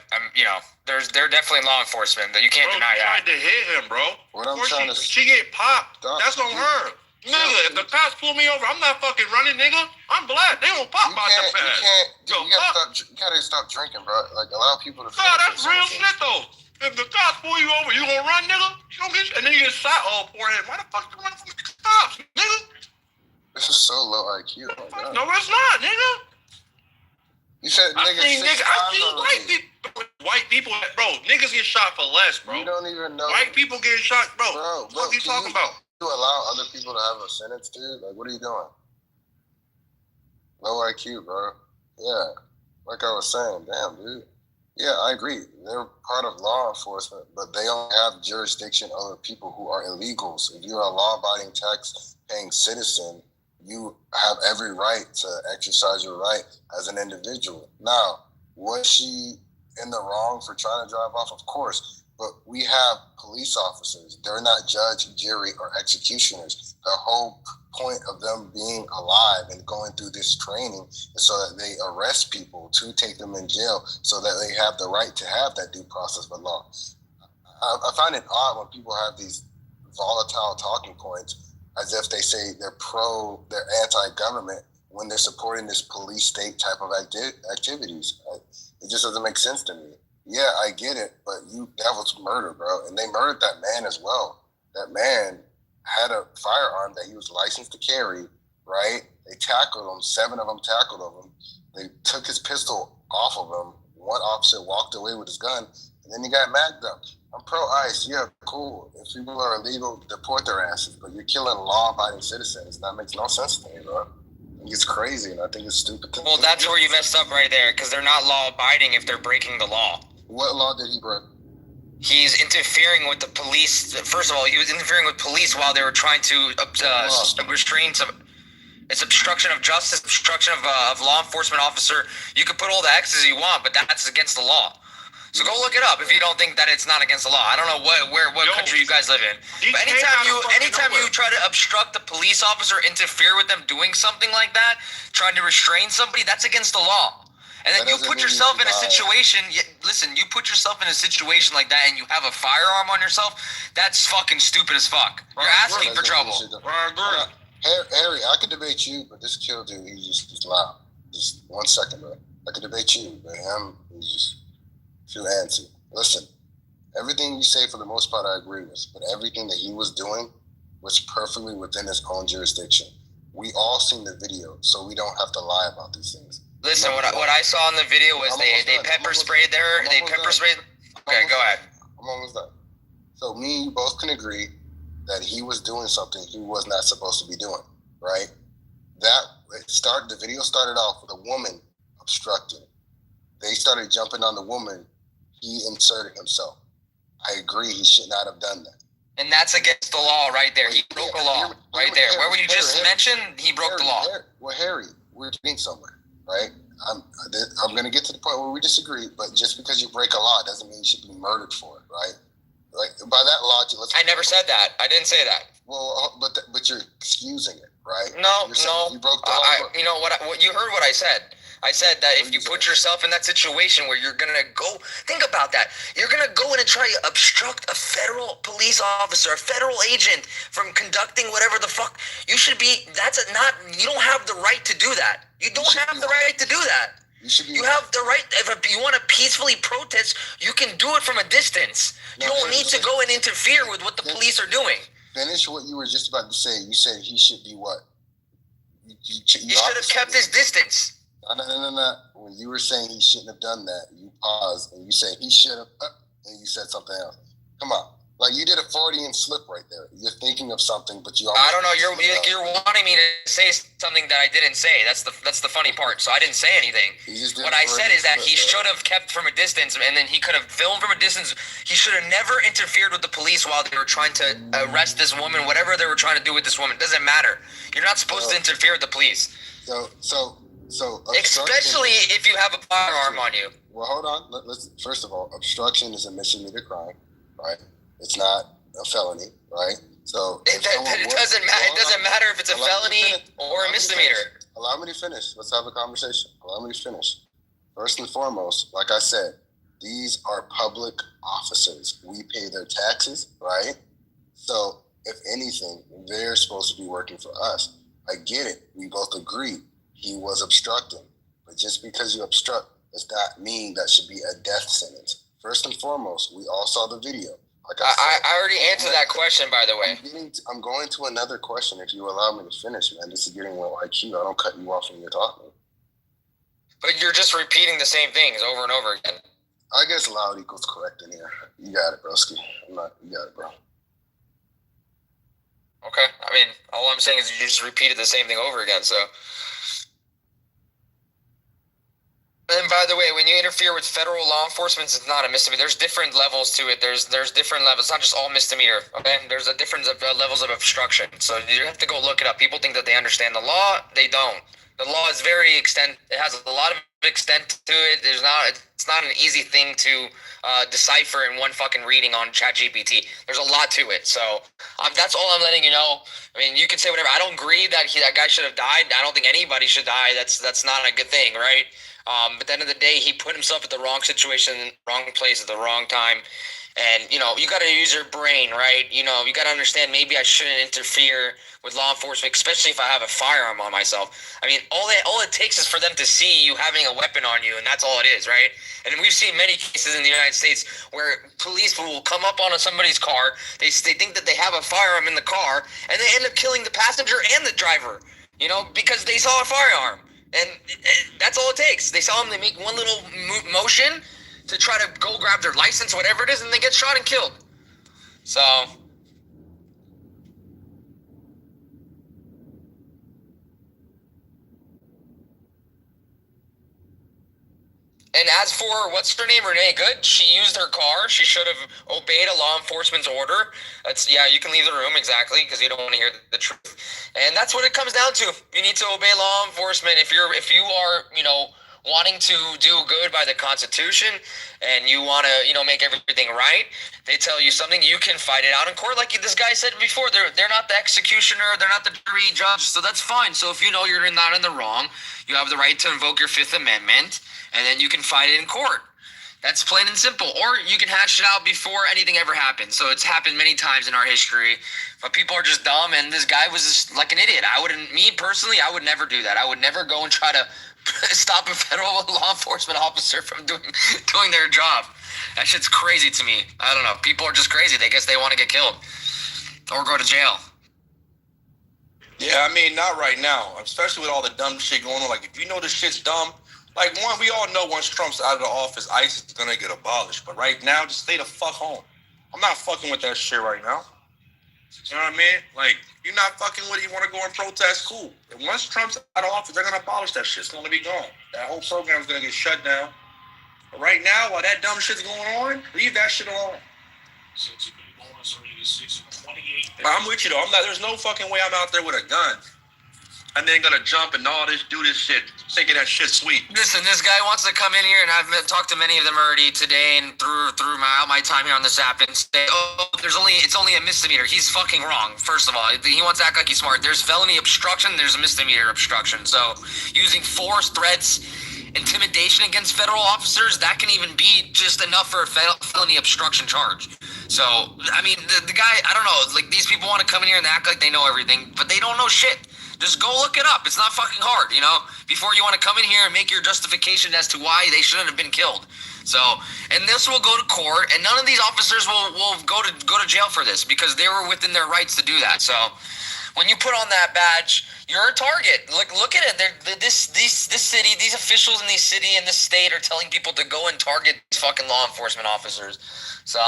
they're definitely law enforcement. That you can't deny that. Tried to hit him, bro. What I'm trying to she get popped. That's on her. Nigga, if the cops pull me over, I'm not fucking running, nigga. I'm black. They don't pop my fast. You gotta stop drinking, bro. Like, allow people to. Nah, that's real shit though. If the cops pull you over, you gonna run, nigga? You don't get, and then you get shot. Oh, poor head. Why the fuck you running from the cops, nigga? This is so low IQ. Oh, no, it's not, nigga. You said I seen white people, bro. Niggas get shot for less, bro. You don't even know. White people getting shot, bro. What are you talking about? You allow other people to have a sentence, dude? Like, what are you doing? Low IQ, bro. Yeah, like I was saying, damn, dude. Yeah, I agree. They're part of law enforcement, but they don't have jurisdiction over people who are illegals. If you're a law-abiding, tax-paying citizen, you have every right to exercise your right as an individual. Now, was she in the wrong for trying to drive off? Of course, but we have police officers. They're not judge, jury, or executioners. The whole point of them being alive and going through this training is so that they arrest people to take them in jail so that they have the right to have that due process of law. I find it odd when people have these volatile talking points as if they say they're anti-government when they're supporting this police state type of activities. It just doesn't make sense to me. Yeah, I get it, but that was murder, bro. And they murdered that man as well. That man had a firearm that he was licensed to carry, right? They tackled him. 7 of them tackled him. They took his pistol off of him. One officer walked away with his gun, and then he got magged up. I'm pro-ICE. Yeah, cool. If people are illegal, deport their asses. But you're killing law-abiding citizens. That makes no sense to me, bro. I think it's crazy, and I think it's stupid. Well, that's where you messed up right there, because they're not law-abiding if they're breaking the law. What law did he break? He's interfering with the police. First of all, he was interfering with police while they were trying to restrain some. It's obstruction of justice, obstruction of law enforcement officer. You can put all the X's you want, but that's against the law. So go look it up if you don't think that it's not against the law. I don't know what country you guys live in. But anytime you try to obstruct the police officer, interfere with them doing something like that, trying to restrain somebody, that's against the law. And then you put yourself in a situation, you put yourself in a situation like that and you have a firearm on yourself, that's fucking stupid as fuck. You're asking for trouble. Harry, I could debate you, but this kill dude, he's loud. Just 1 second, bro. I could debate you, but him, he's just too antsy. Listen, everything you say for the most part I agree with, but everything that he was doing was perfectly within his own jurisdiction. We all seen the video, so we don't have to lie about these things. Listen, what I saw in the video was they pepper sprayed her. They pepper sprayed. Okay, go ahead. I'm almost done. So me and you both can agree that he was doing something he was not supposed to be doing, right? The video started off with a woman obstructing. They started jumping on the woman. He inserted himself. I agree. He should not have done that. And that's against the law right there. He broke a law right there. Where you just mentioned, he broke the law. Well, Harry, we're getting somewhere. Right? I'm going to get to the point where we disagree, but just because you break a law doesn't mean you should be murdered for it, right? Like by that logic, I never said that. I didn't say that. Well, but you're excusing it, right? No. You broke the law. You know what? You heard what I said. I said that if you put yourself in that situation where you're gonna go, think about that. You're gonna go in and try to obstruct a federal police officer, a federal agent from conducting whatever the fuck. You should be. You don't have the right to do that. You don't have the right to do that. You have the right. If you want to peacefully protest, you can do it from a distance. You don't need to go and interfere with what the police are doing. Finish what you were just about to say. You said he should be what? He should have kept his distance. No. When you were saying he shouldn't have done that, you paused and you said he should have, and you said something else. Come on. Like you did a Freudian slip right there. You're thinking of something, but you. I don't know. You're wanting me to say something that I didn't say. That's the funny part. So I didn't say anything. What I said is that he should have kept from a distance, and then he could have filmed from a distance. He should have never interfered with the police while they were trying to arrest this woman. Whatever they were trying to do with this woman, it doesn't matter. You're not supposed to interfere with the police. So especially if you have a firearm on you. Well, hold on. Let's first of all, obstruction is a misdemeanor crime, right? It's not a felony, right? So it doesn't matter. It doesn't matter if it's a felony or a misdemeanor. Allow me to finish. Let's have a conversation. Allow me to finish. First and foremost, like I said, these are public officers. We pay their taxes, right? So if anything, they're supposed to be working for us. I get it. We both agree. He was obstructing. But just because you obstruct does not mean that should be a death sentence. First and foremost, we all saw the video. Like I already answered that question, by the way. I'm going to another question if you allow me to finish, man. This is getting low IQ. I don't cut you off when you're talking. But you're just repeating the same things over and over again. I guess loud equals correct in here. You got it, broski. You got it, bro. Okay. I mean, all I'm saying is you just repeated the same thing over again, so... And by the way, when you interfere with federal law enforcement, it's not a misdemeanor. There's different levels to it. There's different levels. It's not just all misdemeanor. Okay, there's a difference of levels of obstruction. So you have to go look it up. People think that they understand the law. They don't. The law is very extent. It has a lot of extent to it. It's not an easy thing to decipher in one fucking reading on ChatGPT. There's a lot to it. So that's all I'm letting you know. I mean, you can say whatever. I don't agree that that guy should have died. I don't think anybody should die. That's not a good thing, right? But at the end of the day, he put himself at the wrong situation, wrong place at the wrong time. And, you got to use your brain, right? You got to understand maybe I shouldn't interfere with law enforcement, especially if I have a firearm on myself. I mean, all it takes is for them to see you having a weapon on you, and that's all it is, right? And we've seen many cases in the United States where police will come up on somebody's car, they think that they have a firearm in the car, and they end up killing the passenger and the driver, because they saw a firearm. And that's all it takes. They saw them, they make one little motion to try to go grab their license, whatever it is, and they get shot and killed. So... And as for, what's her name, Renee Good, she used her car. She should have obeyed a law enforcement's order. You can leave the room, exactly, because you don't want to hear the truth. And that's what it comes down to. You need to obey law enforcement. If you are, wanting to do good by the Constitution and you want to, make everything right, they tell you something, you can fight it out in court. Like this guy said before, they're not the executioner, they're not the jury judge, so that's fine. So if you're not in the wrong, you have the right to invoke your Fifth Amendment, and then you can fight it in court. That's plain and simple. Or you can hash it out before anything ever happens. So it's happened many times in our history. But people are just dumb, and this guy was just like an idiot. I would never do that. I would never go and try to stop a federal law enforcement officer from doing their job. That shit's crazy to me. I don't know. People are just crazy. They guess they want to get killed or go to jail. Yeah, I mean, not right now. Especially with all the dumb shit going on. Like, if you know this shit's dumb, we all know once Trump's out of the office, ICE is going to get abolished. But right now, just stay the fuck home. I'm not fucking with that shit right now. You know what I mean? Like, you're not fucking with it, you want to go and protest, cool. And once Trump's out of office, they're going to abolish that shit. It's going to be gone. That whole program's going to get shut down. But right now, while that dumb shit's going on, leave that shit alone. I'm with you, though. There's no fucking way I'm out there with a gun. and then gonna jump and all this, do this shit, thinking that shit sweet. Listen, this guy wants to come in here, and I've talked to many of them already today and through my time here on this app, and say, oh, it's only a misdemeanor. He's fucking wrong. First of all, he wants to act like he's smart. There's felony obstruction. There's a misdemeanor obstruction. So using force, threats, intimidation against federal officers, that can even be just enough for a felony obstruction charge. So, I mean, the guy, I don't know, like, these people want to come in here and act like they know everything, but they don't know shit. Just go look it up. It's not fucking hard, you know, before you want to come in here and make your justification as to why they shouldn't have been killed. So, and this will go to court, and none of these officers will go to jail for this because they were within their rights to do that. So, when you put on that badge, you're a target. Look at it. This city, these officials in this city and this state are telling people to go and target these fucking law enforcement officers. So,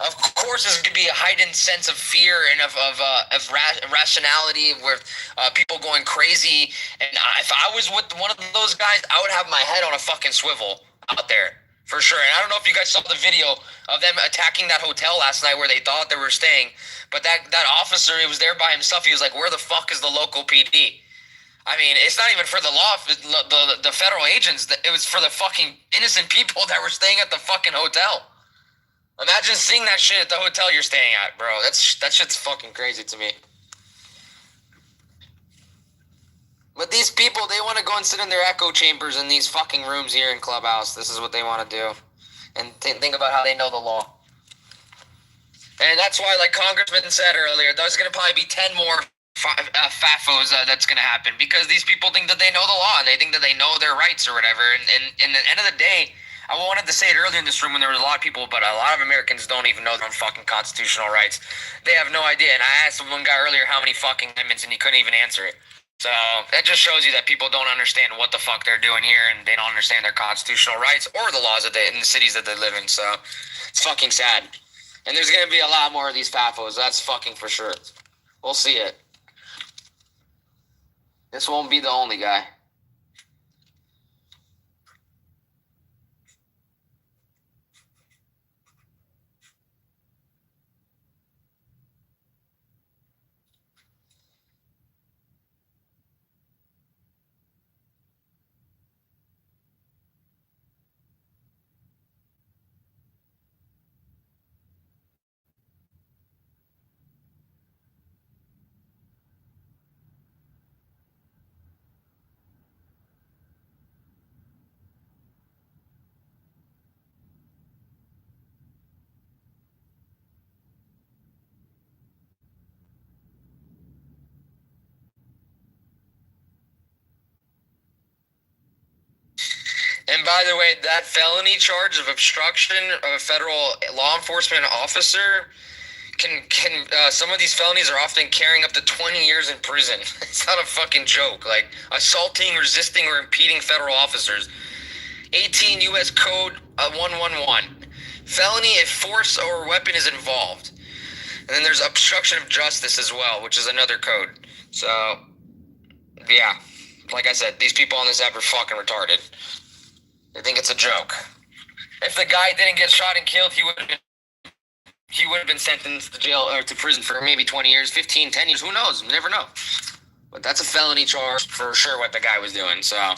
of course, there's going to be a heightened sense of fear and of rationality with people going crazy. And if I was with one of those guys, I would have my head on a fucking swivel out there. For sure. And I don't know if you guys saw the video of them attacking that hotel last night where they thought they were staying. But that officer, he was there by himself. He was like, where the fuck is the local PD? I mean, it's not even for the law, the federal agents. It was for the fucking innocent people that were staying at the fucking hotel. Imagine seeing that shit at the hotel you're staying at, bro. That shit's fucking crazy to me. But these people, they want to go and sit in their echo chambers in these fucking rooms here in Clubhouse. This is what they want to do. And think about how they know the law. And that's why, like Congressman said earlier, there's going to probably be 10 more FAFOs that's going to happen. Because these people think that they know the law. And they think that they know their rights or whatever. And at the end of the day, I wanted to say it earlier in this room when there was a lot of people, but a lot of Americans don't even know their own fucking constitutional rights. They have no idea. And I asked one guy earlier how many fucking amendments, and he couldn't even answer it. So that just shows you that people don't understand what the fuck they're doing here, and they don't understand their constitutional rights or the laws in the cities that they live in. So it's fucking sad. And there's going to be a lot more of these FAFOs. That's fucking for sure. We'll see it. This won't be the only guy. And by the way, that felony charge of obstruction of a federal law enforcement officer can some of these felonies are often carrying up to 20 years in prison. It's not a fucking joke. Like assaulting, resisting, or impeding federal officers. 18 U.S. Code 111. Felony if force or weapon is involved. And then there's obstruction of justice as well, which is another code. So, yeah. Like I said, these people on this app are fucking retarded. They think it's a joke. If the guy didn't get shot and killed, he would have been sentenced to jail or to prison for maybe 20 years, 15, 10 years. Who knows? You never know. But that's a felony charge for sure what the guy was doing. So,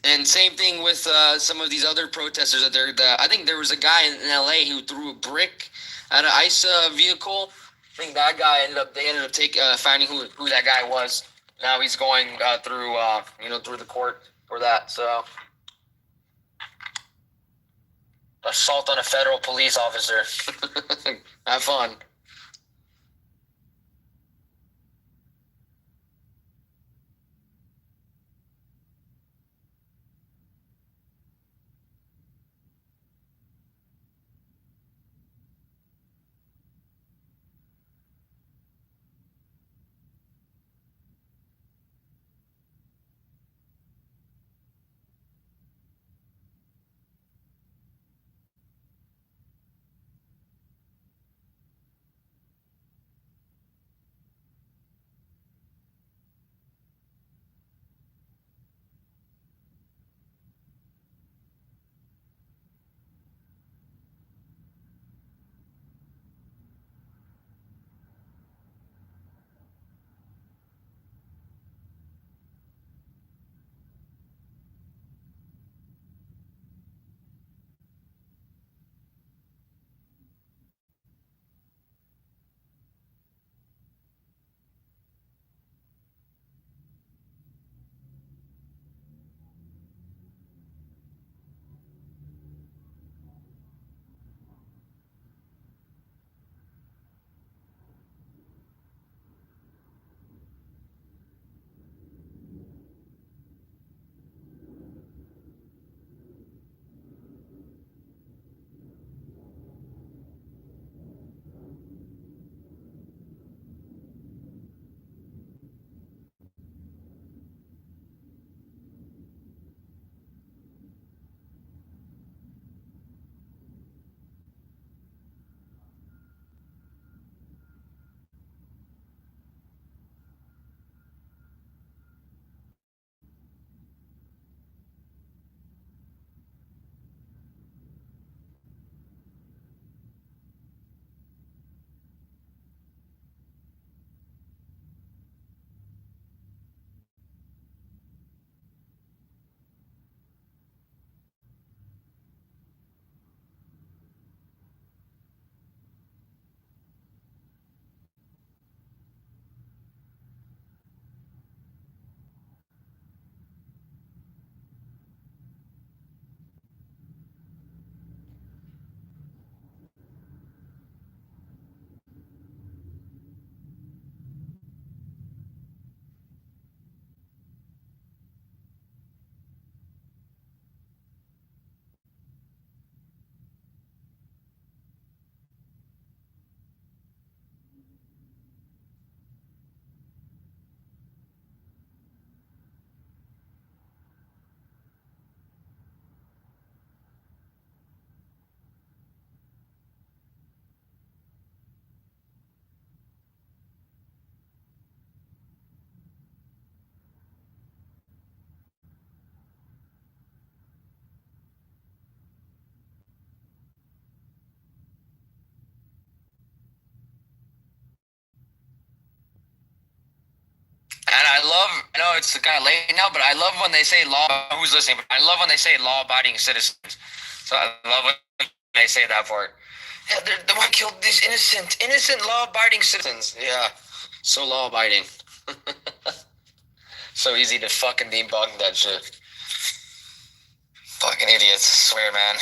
and same thing with some of these other protesters. I think there was a guy in LA who threw a brick at an ICE vehicle. I think that guy ended up finding who that guy was. Now he's going through the court for that. So, assault on a federal police officer. Have fun. it's kind of late now, but I love when they say law. Who's listening? But I love when they say law-abiding citizens. So I love when they say that part. Yeah, the one killed these innocent law-abiding citizens. Yeah, so law-abiding. So easy to fucking debunk that shit. Fucking idiots, I swear, man.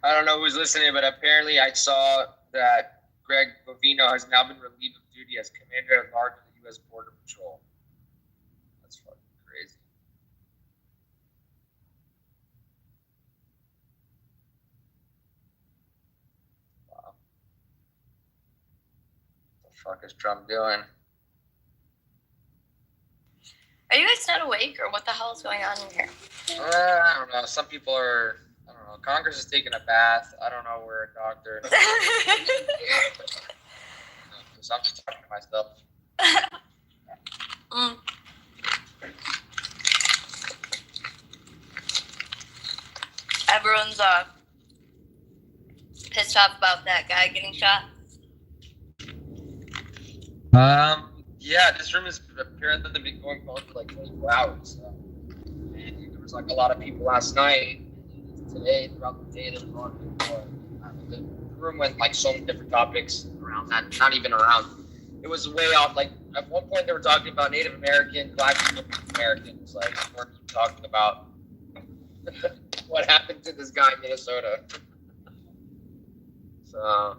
I don't know who's listening, but apparently I saw that Greg Bovino has now been relieved of duty as Commander at Large of the U.S. Border Patrol. That's fucking crazy. Wow. What the fuck is Trump doing? Are you guys not awake, or what the hell is going on in here? I don't know. Some people are. I don't know. Congress is taking a bath. I don't know where a doctor. So I'm just talking to myself. Mm. Everyone's pissed off about that guy getting shot. Yeah, this room has apparently been going on for like 24 hours. So. And there was like a lot of people last night, today, throughout the day, there was a lot of people. The room went like so many different topics around that, not even around. It was way off. Like at one point, they were talking about Native American, Black Americans. Like they weren't even talking about what happened to this guy in Minnesota. So,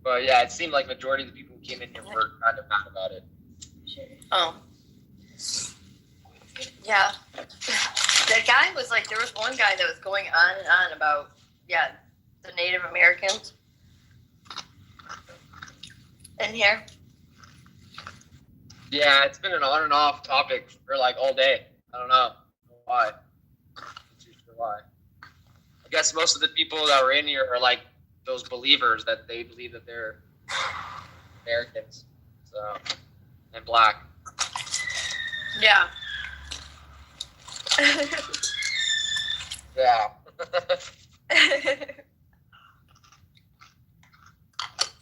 but yeah, it seemed like majority of the people who came in here were kind of mad about it. Yeah. The guy was like, there was one guy that was going on and on about, the Native Americans in here. Yeah, it's been an on and off topic for like all day. I don't know why. I'm not too sure why. I guess most of the people that were in here are like those believers that they believe that they're Americans, so, and black. Yeah. Yeah.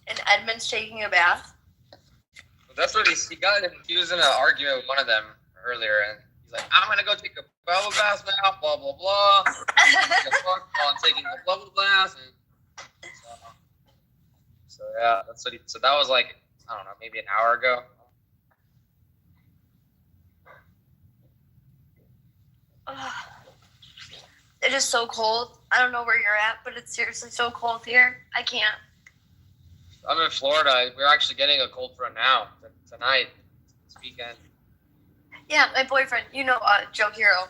And Edmund's taking a bath. That's what he got. He was in an argument with one of them earlier, and he's like, "I'm gonna go take a bubble bath now." Blah blah blah. I'm taking the bubble bath, and so yeah, that's what he. So that was like, I don't know, maybe an hour ago. It is so cold. I don't know where you're at, but it's seriously so cold here. I can't. I'm in Florida. We're actually getting a cold front now, tonight, this weekend. Yeah, my boyfriend, Joe Hero.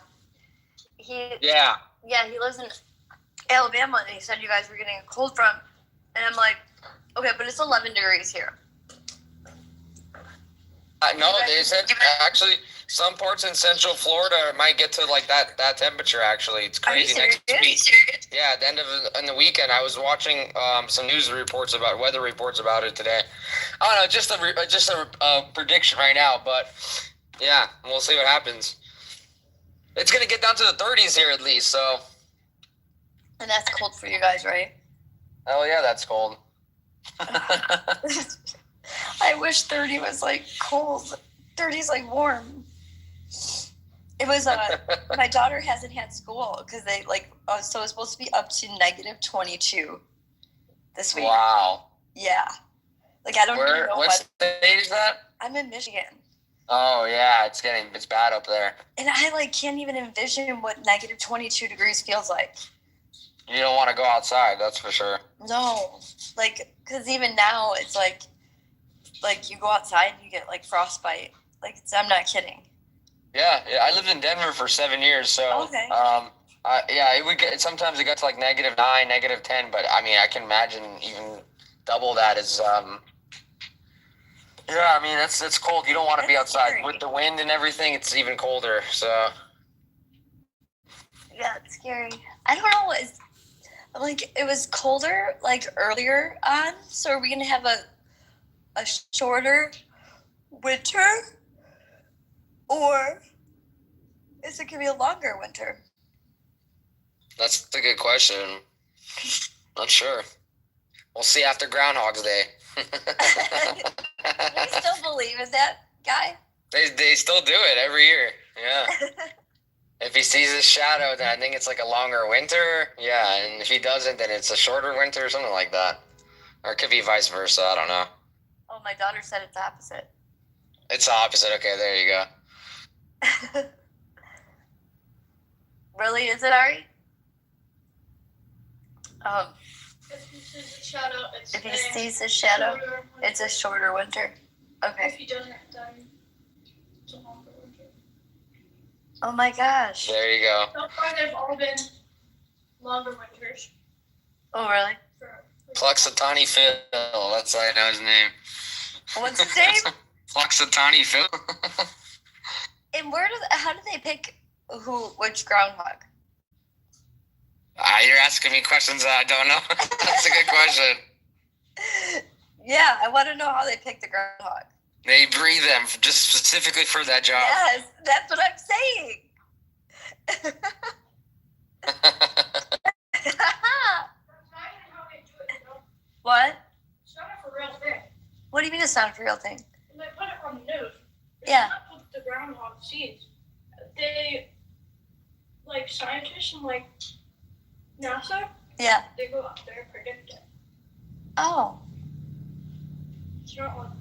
He lives in Alabama, and he said you guys were getting a cold front. And I'm like, okay, but it's 11 degrees here. No, they said actually some parts in Central Florida might get to like that temperature. Actually, it's crazy. Next week, yeah, at the end of in the weekend, I was watching some weather reports about it today. I don't know, just a prediction right now, but yeah, we'll see what happens. It's gonna get down to the 30s here at least, so. And that's cold for you guys, right? Oh yeah, that's cold. I wish 30 was like cold. 30 is like warm. It was my daughter hasn't had school because they so it's supposed to be up to negative 22 this week. Wow. Yeah. Like I don't even know what state is that? I'm in Michigan. Oh yeah, it's bad up there. And I can't even envision what negative 22 degrees feels like. You don't want to go outside, that's for sure. No, because even now it's like you go outside and you get frostbite. I'm not kidding. Yeah, I lived in Denver for 7 years, so okay. It would get sometimes it got to -9, -10, but I mean I can imagine even double that is yeah, I mean it's cold. You don't want to be outside scary. With the wind and everything. It's even colder. So yeah, it's scary. I don't know. It was colder earlier on. So are we gonna have a shorter winter, or is it gonna be a longer winter? That's a good question. Not sure. We'll see after Groundhog's Day. You still believe in that guy? They still do it every year. Yeah. If he sees his shadow, then I think it's a longer winter. Yeah, and if he doesn't, then it's a shorter winter or something like that. Or it could be vice versa. I don't know. Oh, my daughter said it's opposite. It's opposite. Okay, there you go. Really? Is it, Ari? If he sees a shadow, it's a shorter winter. Okay. If he doesn't, then it's a longer winter. Oh my gosh. There you go. So far, they've all been longer winters. Oh really? Pluxatani Phil. That's how I know his name. What's his name? Pluxatani Phil. And how do they pick which groundhog? You're asking me questions that I don't know. That's a good question. Yeah, I want to know how they pick the groundhog. They breed them just specifically for that job. Yes, that's what I'm saying. What? It's not a real thing. What do you mean it's not a real thing? They put it on the news. Yeah. It's not what the groundhog sees. They, like scientists and like NASA, Yeah. they go out there and predict it. Oh. It's not like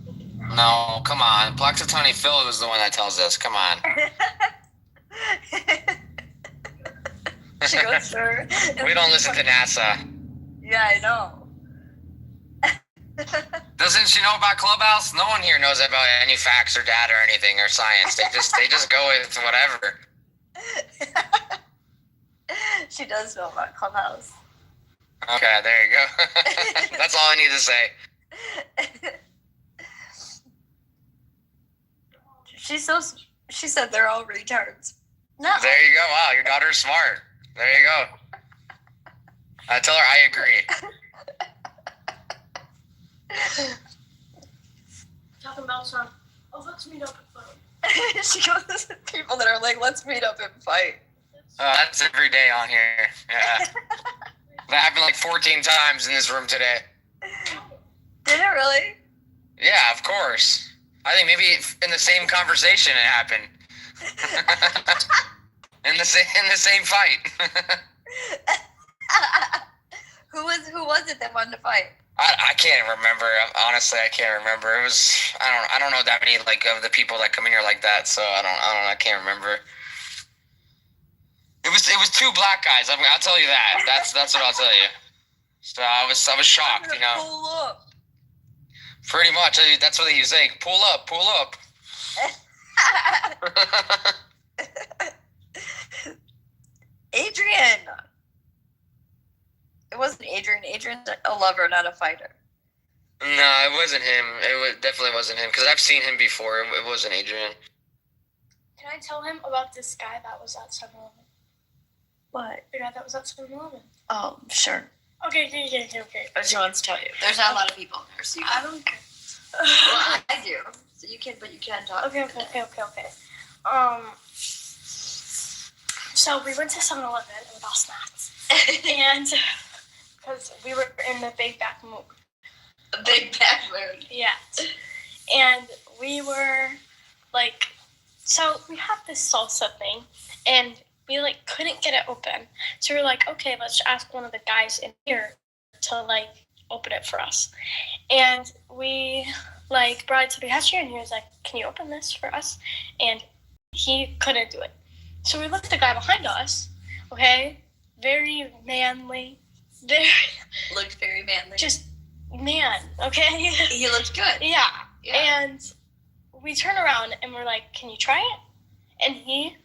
No, come on. Pluxatani Phil was the one that tells us. Come on. She goes, sure. We don't listen to NASA. Yeah, I know. Doesn't she know about Clubhouse? No one here knows about any facts or data or anything or science. They just go with whatever. She does know about Clubhouse. Okay, there you go. That's all I need to say. She said they're all retards. No. There you go. Wow, your daughter's smart. There you go. I tell her I agree. talking about some. Oh, let's meet up and fight. She goes to people that are like, let's meet up and fight. That's every day on here. Yeah. That happened like 14 times in this room today. Did it really? Yeah, of course. I think maybe in the same conversation it happened. in the same fight. Who was it that wanted to fight? I can't remember. Honestly, I can't remember. It was I don't know that many like of the people that come in here like that. So I can't remember. It was two black guys. I'll tell you that. That's what I'll tell you. So I was shocked, you know. Pull up. Pretty much. That's what he was saying. Pull up, pull up. Adrian. It wasn't Adrian. Adrian's a lover, not a fighter. No, it wasn't him. Definitely wasn't him because I've seen him before. It wasn't Adrian. Can I tell him about this guy that was at 7-Eleven? What? The guy that was at 7-Eleven. Oh, sure. Okay. What she wants to tell you. There's not a lot of people there, so I don't care. well, I do. So you can talk. Okay. So we went to 7-Eleven with all snacks. And because we were in the big back mood. A big back mood. Yeah. And we were like, so we have this salsa thing, and we like couldn't get it open. So we were like, okay, let's ask one of the guys in here to like open it for us. And we like brought it to the cashier, and he was like, can you open this for us? And he couldn't do it. So we looked at the guy behind us, okay? Very manly. Looked very manly. Just man, okay? He looked good. Yeah. And we turn around and we're like, can you try it? And he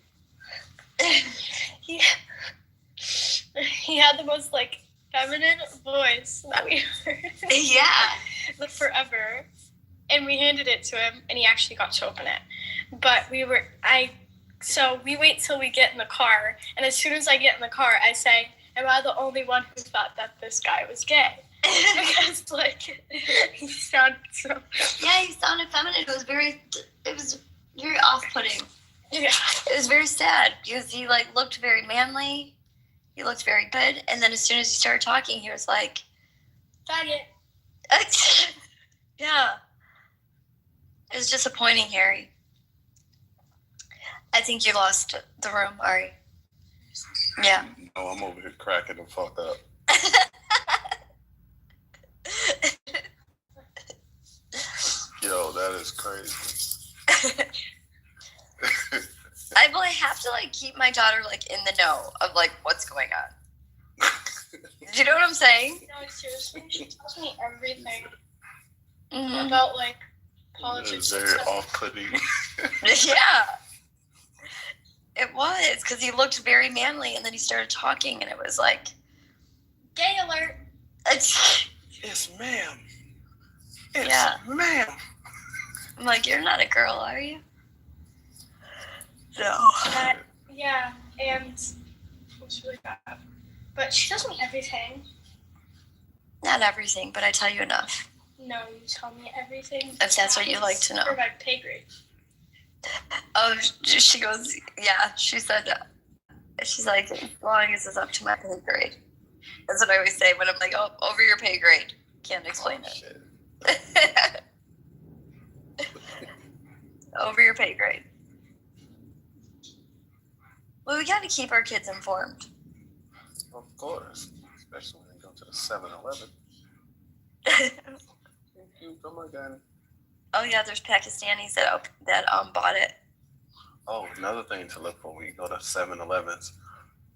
had the most like feminine voice that we heard. Yeah. Forever. And we handed it to him and he actually got to open it. But so we wait till we get in the car, and as soon as I get in the car, I say, am I the only one who thought that this guy was gay? Because, like, he sounded so... Yeah, he sounded feminine. It was very off-putting. Yeah. It was very sad, because he, like, looked very manly. He looked very good, and then as soon as he started talking, he was like... Faggot. Yeah. It was disappointing, Harry. I think you lost the room, Ari. Yeah. No, I'm over here cracking the fuck up. Yo, that is crazy. I really have to like keep my daughter like in the know of like what's going on. Do you know what I'm saying? No, seriously, she tells me everything Mm-hmm. about like politics. It's very off-putting. Yeah. It was, because he looked very manly, and then he started talking, and it was like... Gay alert. Yes, ma'am. Yes, Yeah. ma'am. I'm like, you're not a girl, are you? No. Yeah, and it's really bad. But she tells me everything. Not everything, but I tell you enough. No, you tell me everything. If that's what you like to know. For my pay grade. Oh, she goes, yeah, she said, she's like, as long as it's up to my pay grade. That's what I always say when I'm like, oh, over your pay grade. Can't explain it. Over your pay grade. Well, we got to keep our kids informed. Of course, especially when they go to the 7-Eleven. Thank you. Come on, Danny. Oh yeah, there's Pakistanis that bought it. Oh, another thing to look for when you go to 7-Elevens.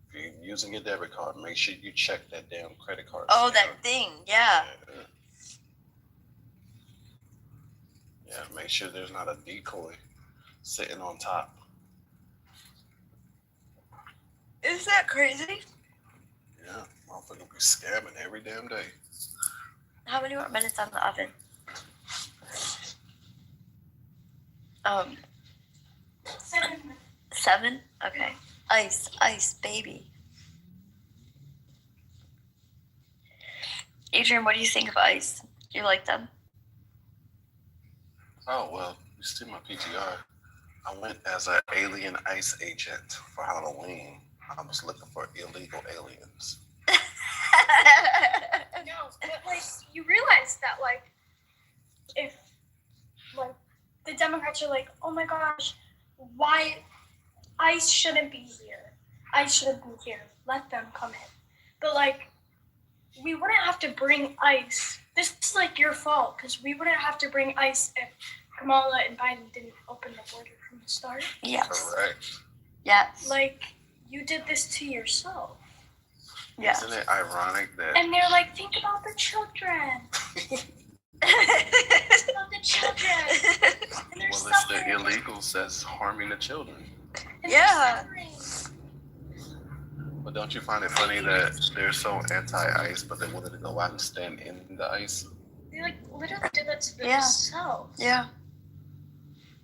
If you're using your debit card, make sure you check that damn credit card. Oh, that thing, yeah. Yeah, make sure there's not a decoy sitting on top. Is that crazy? Yeah, motherfucker be scamming every damn day. How many more minutes on the oven? 7? Okay. Ice, baby. Adrian, what do you think of ice? Do you like them? Oh, well, you see my PTR. I went as an alien ice agent for Halloween. I was looking for illegal aliens. No, but like, you realize that, like, if, like, the Democrats are like, oh my gosh, why ICE shouldn't be here. ICE shouldn't be here. Let them come in. But, like, we wouldn't have to bring ICE. This is, like, your fault, because we wouldn't have to bring ICE if Kamala and Biden didn't open the border from the start. Yes. Correct. Yes. Like, you did this to yourself. Yeah. Isn't it ironic that... And they're like, think about the children. Think about the children. And Well, it's the illegals that's harming the children. Yeah. But don't you find it funny that they're so anti-ice, but they wanted to go out and stand in the ice? They, like, literally did that to themselves. Yeah.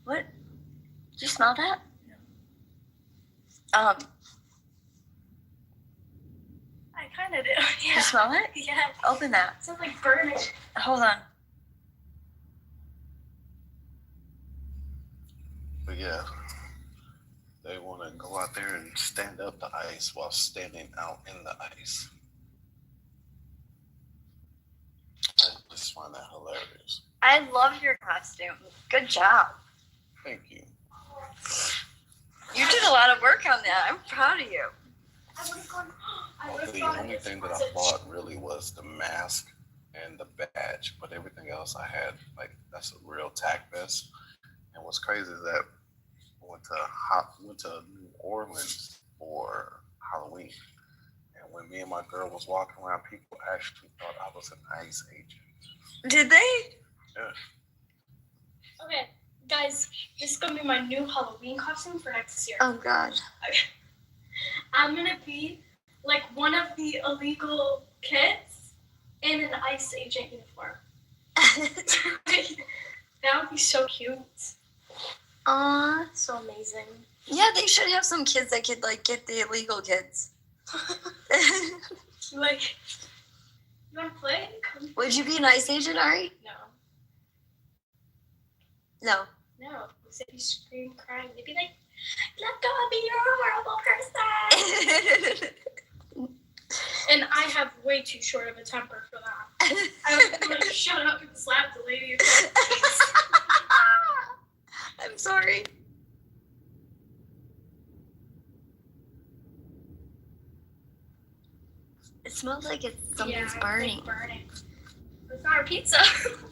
What? Did you smell that? I kind of do. Yeah. You smell it? Yeah. Open that. It sounds like burning. Hold on. But yeah, they want to go out there and stand up the ice while standing out in the ice. I just find that hilarious. I love your costume. Good job. Thank you. You did a lot of work on that. I'm proud of you. The only thing that I bought really was the mask and the badge, but everything else I had, like, that's a real tack vest. And what's crazy is that I went to New Orleans for Halloween, and when me and my girl was walking around, people actually thought I was an ICE agent. Did they? Yeah. Okay, guys, this is gonna be my new Halloween costume for next year. Oh God. I'm gonna be like one of the illegal kids in an ICE agent uniform. That would be so cute. Aww. So amazing. Yeah, they should have some kids that could, like, get the illegal kids. Like, you wanna play? Come. Would you be an ICE agent, Ari? No. No. If you scream crying, they'd be like, let go of me, you're a horrible person. And I have way too short of a temper for that. I would like shut up and slap the lady across the face. I'm sorry. It smells like something's burning. It's burning. It's not our pizza.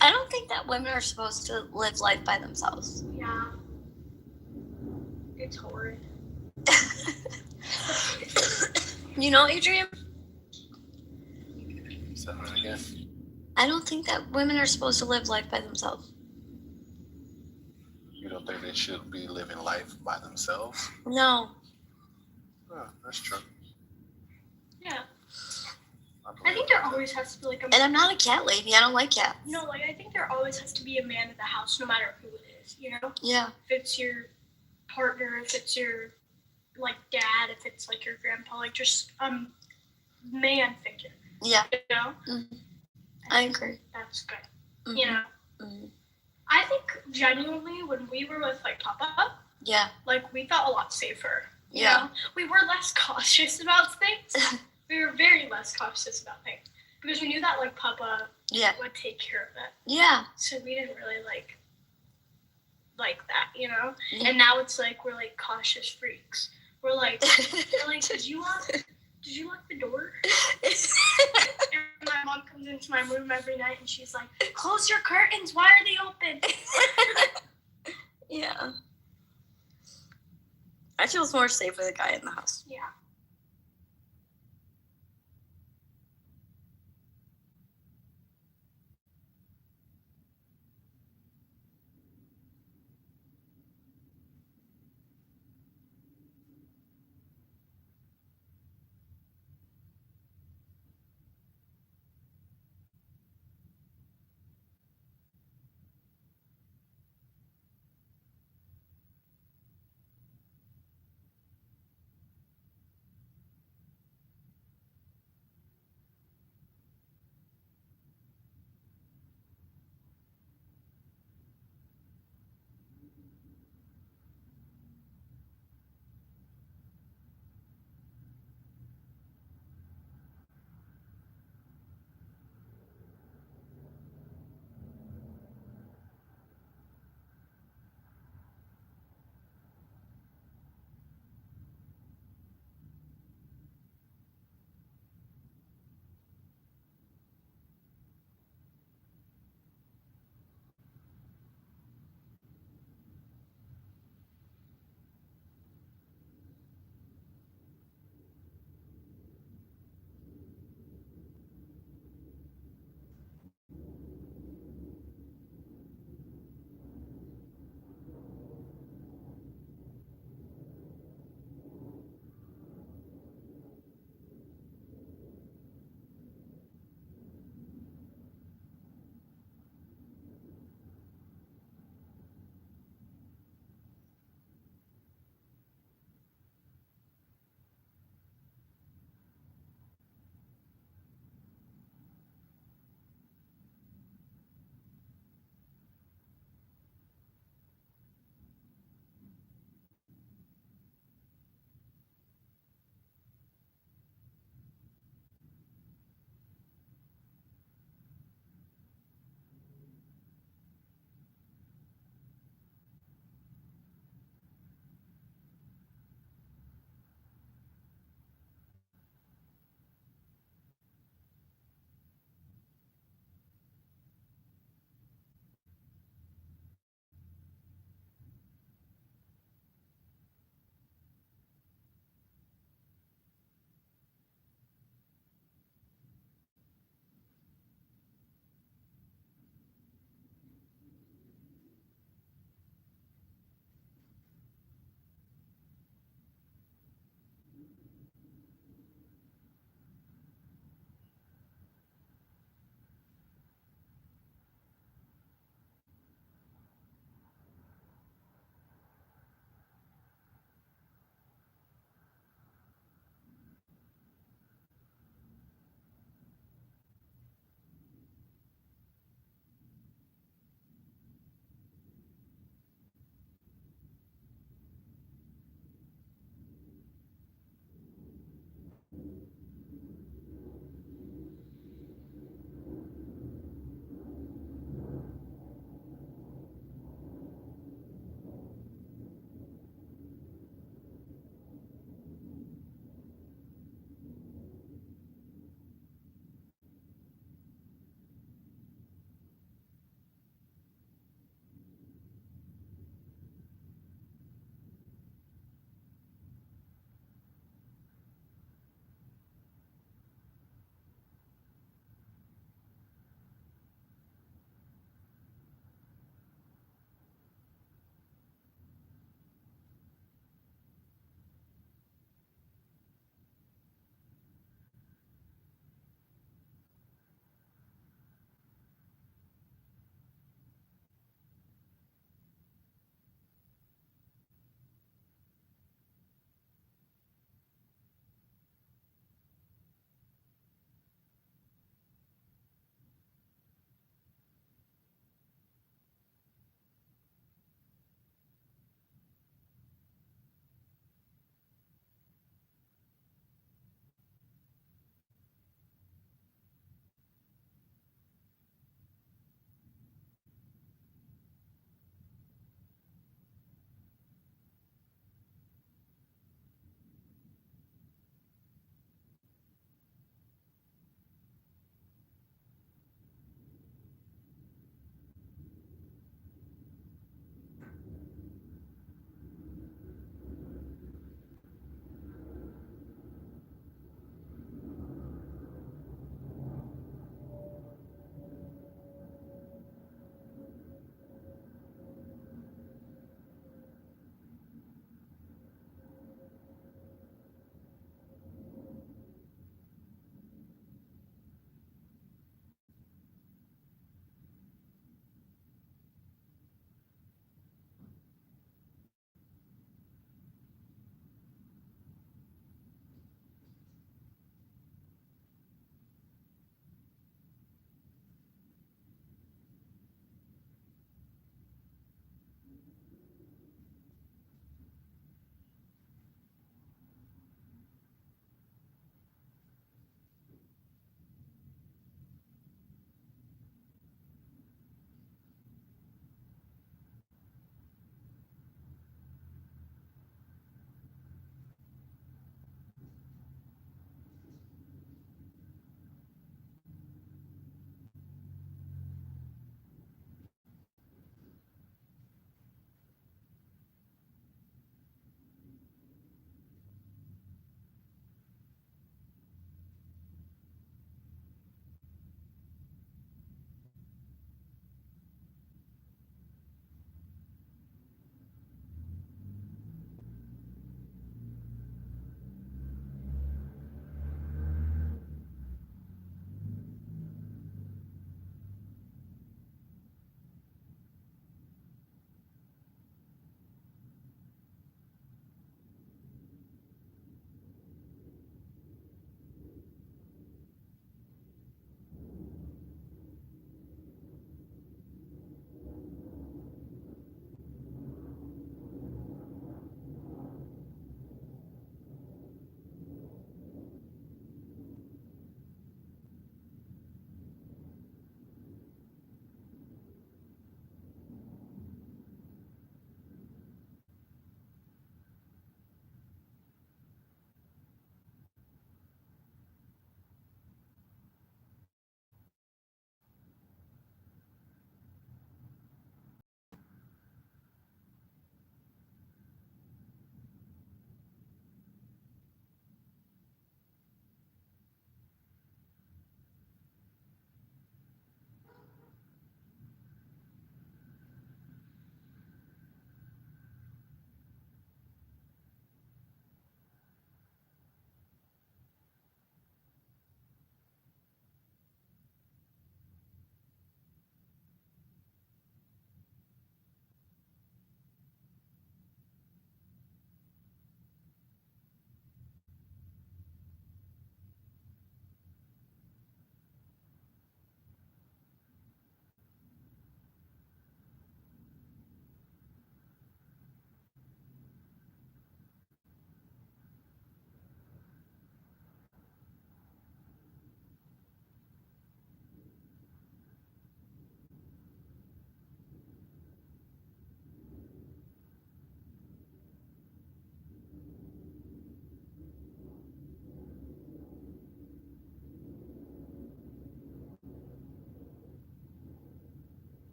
I don't think that women are supposed to live life by themselves. Yeah. It's horrid. You know, Adrian, I guess. I don't think that women are supposed to live life by themselves. You don't think they should be living life by themselves? No. Oh, that's true. Yeah. I think there always has to be like a. And I'm not a cat lady. I don't like cats. No, like I think there always has to be a man in the house, no matter who it is. You know. Yeah. If it's your partner, if it's your like dad, if it's like your grandpa, like just man figure. Yeah. You know. Mm-hmm. I agree. That's good. Mm-hmm. You know. Mm-hmm. I think genuinely when we were with like Papa, yeah, like we felt a lot safer. You yeah. know? We were less cautious about things. We were very less cautious about things because we knew that like Papa would take care of it. Yeah. So we didn't really like that, you know. Yeah. And now it's like we're like cautious freaks. We're like did you lock the door? And my mom comes into my room every night and she's like, close your curtains. Why are they open? Yeah. I feel more safe with a guy in the house. Yeah.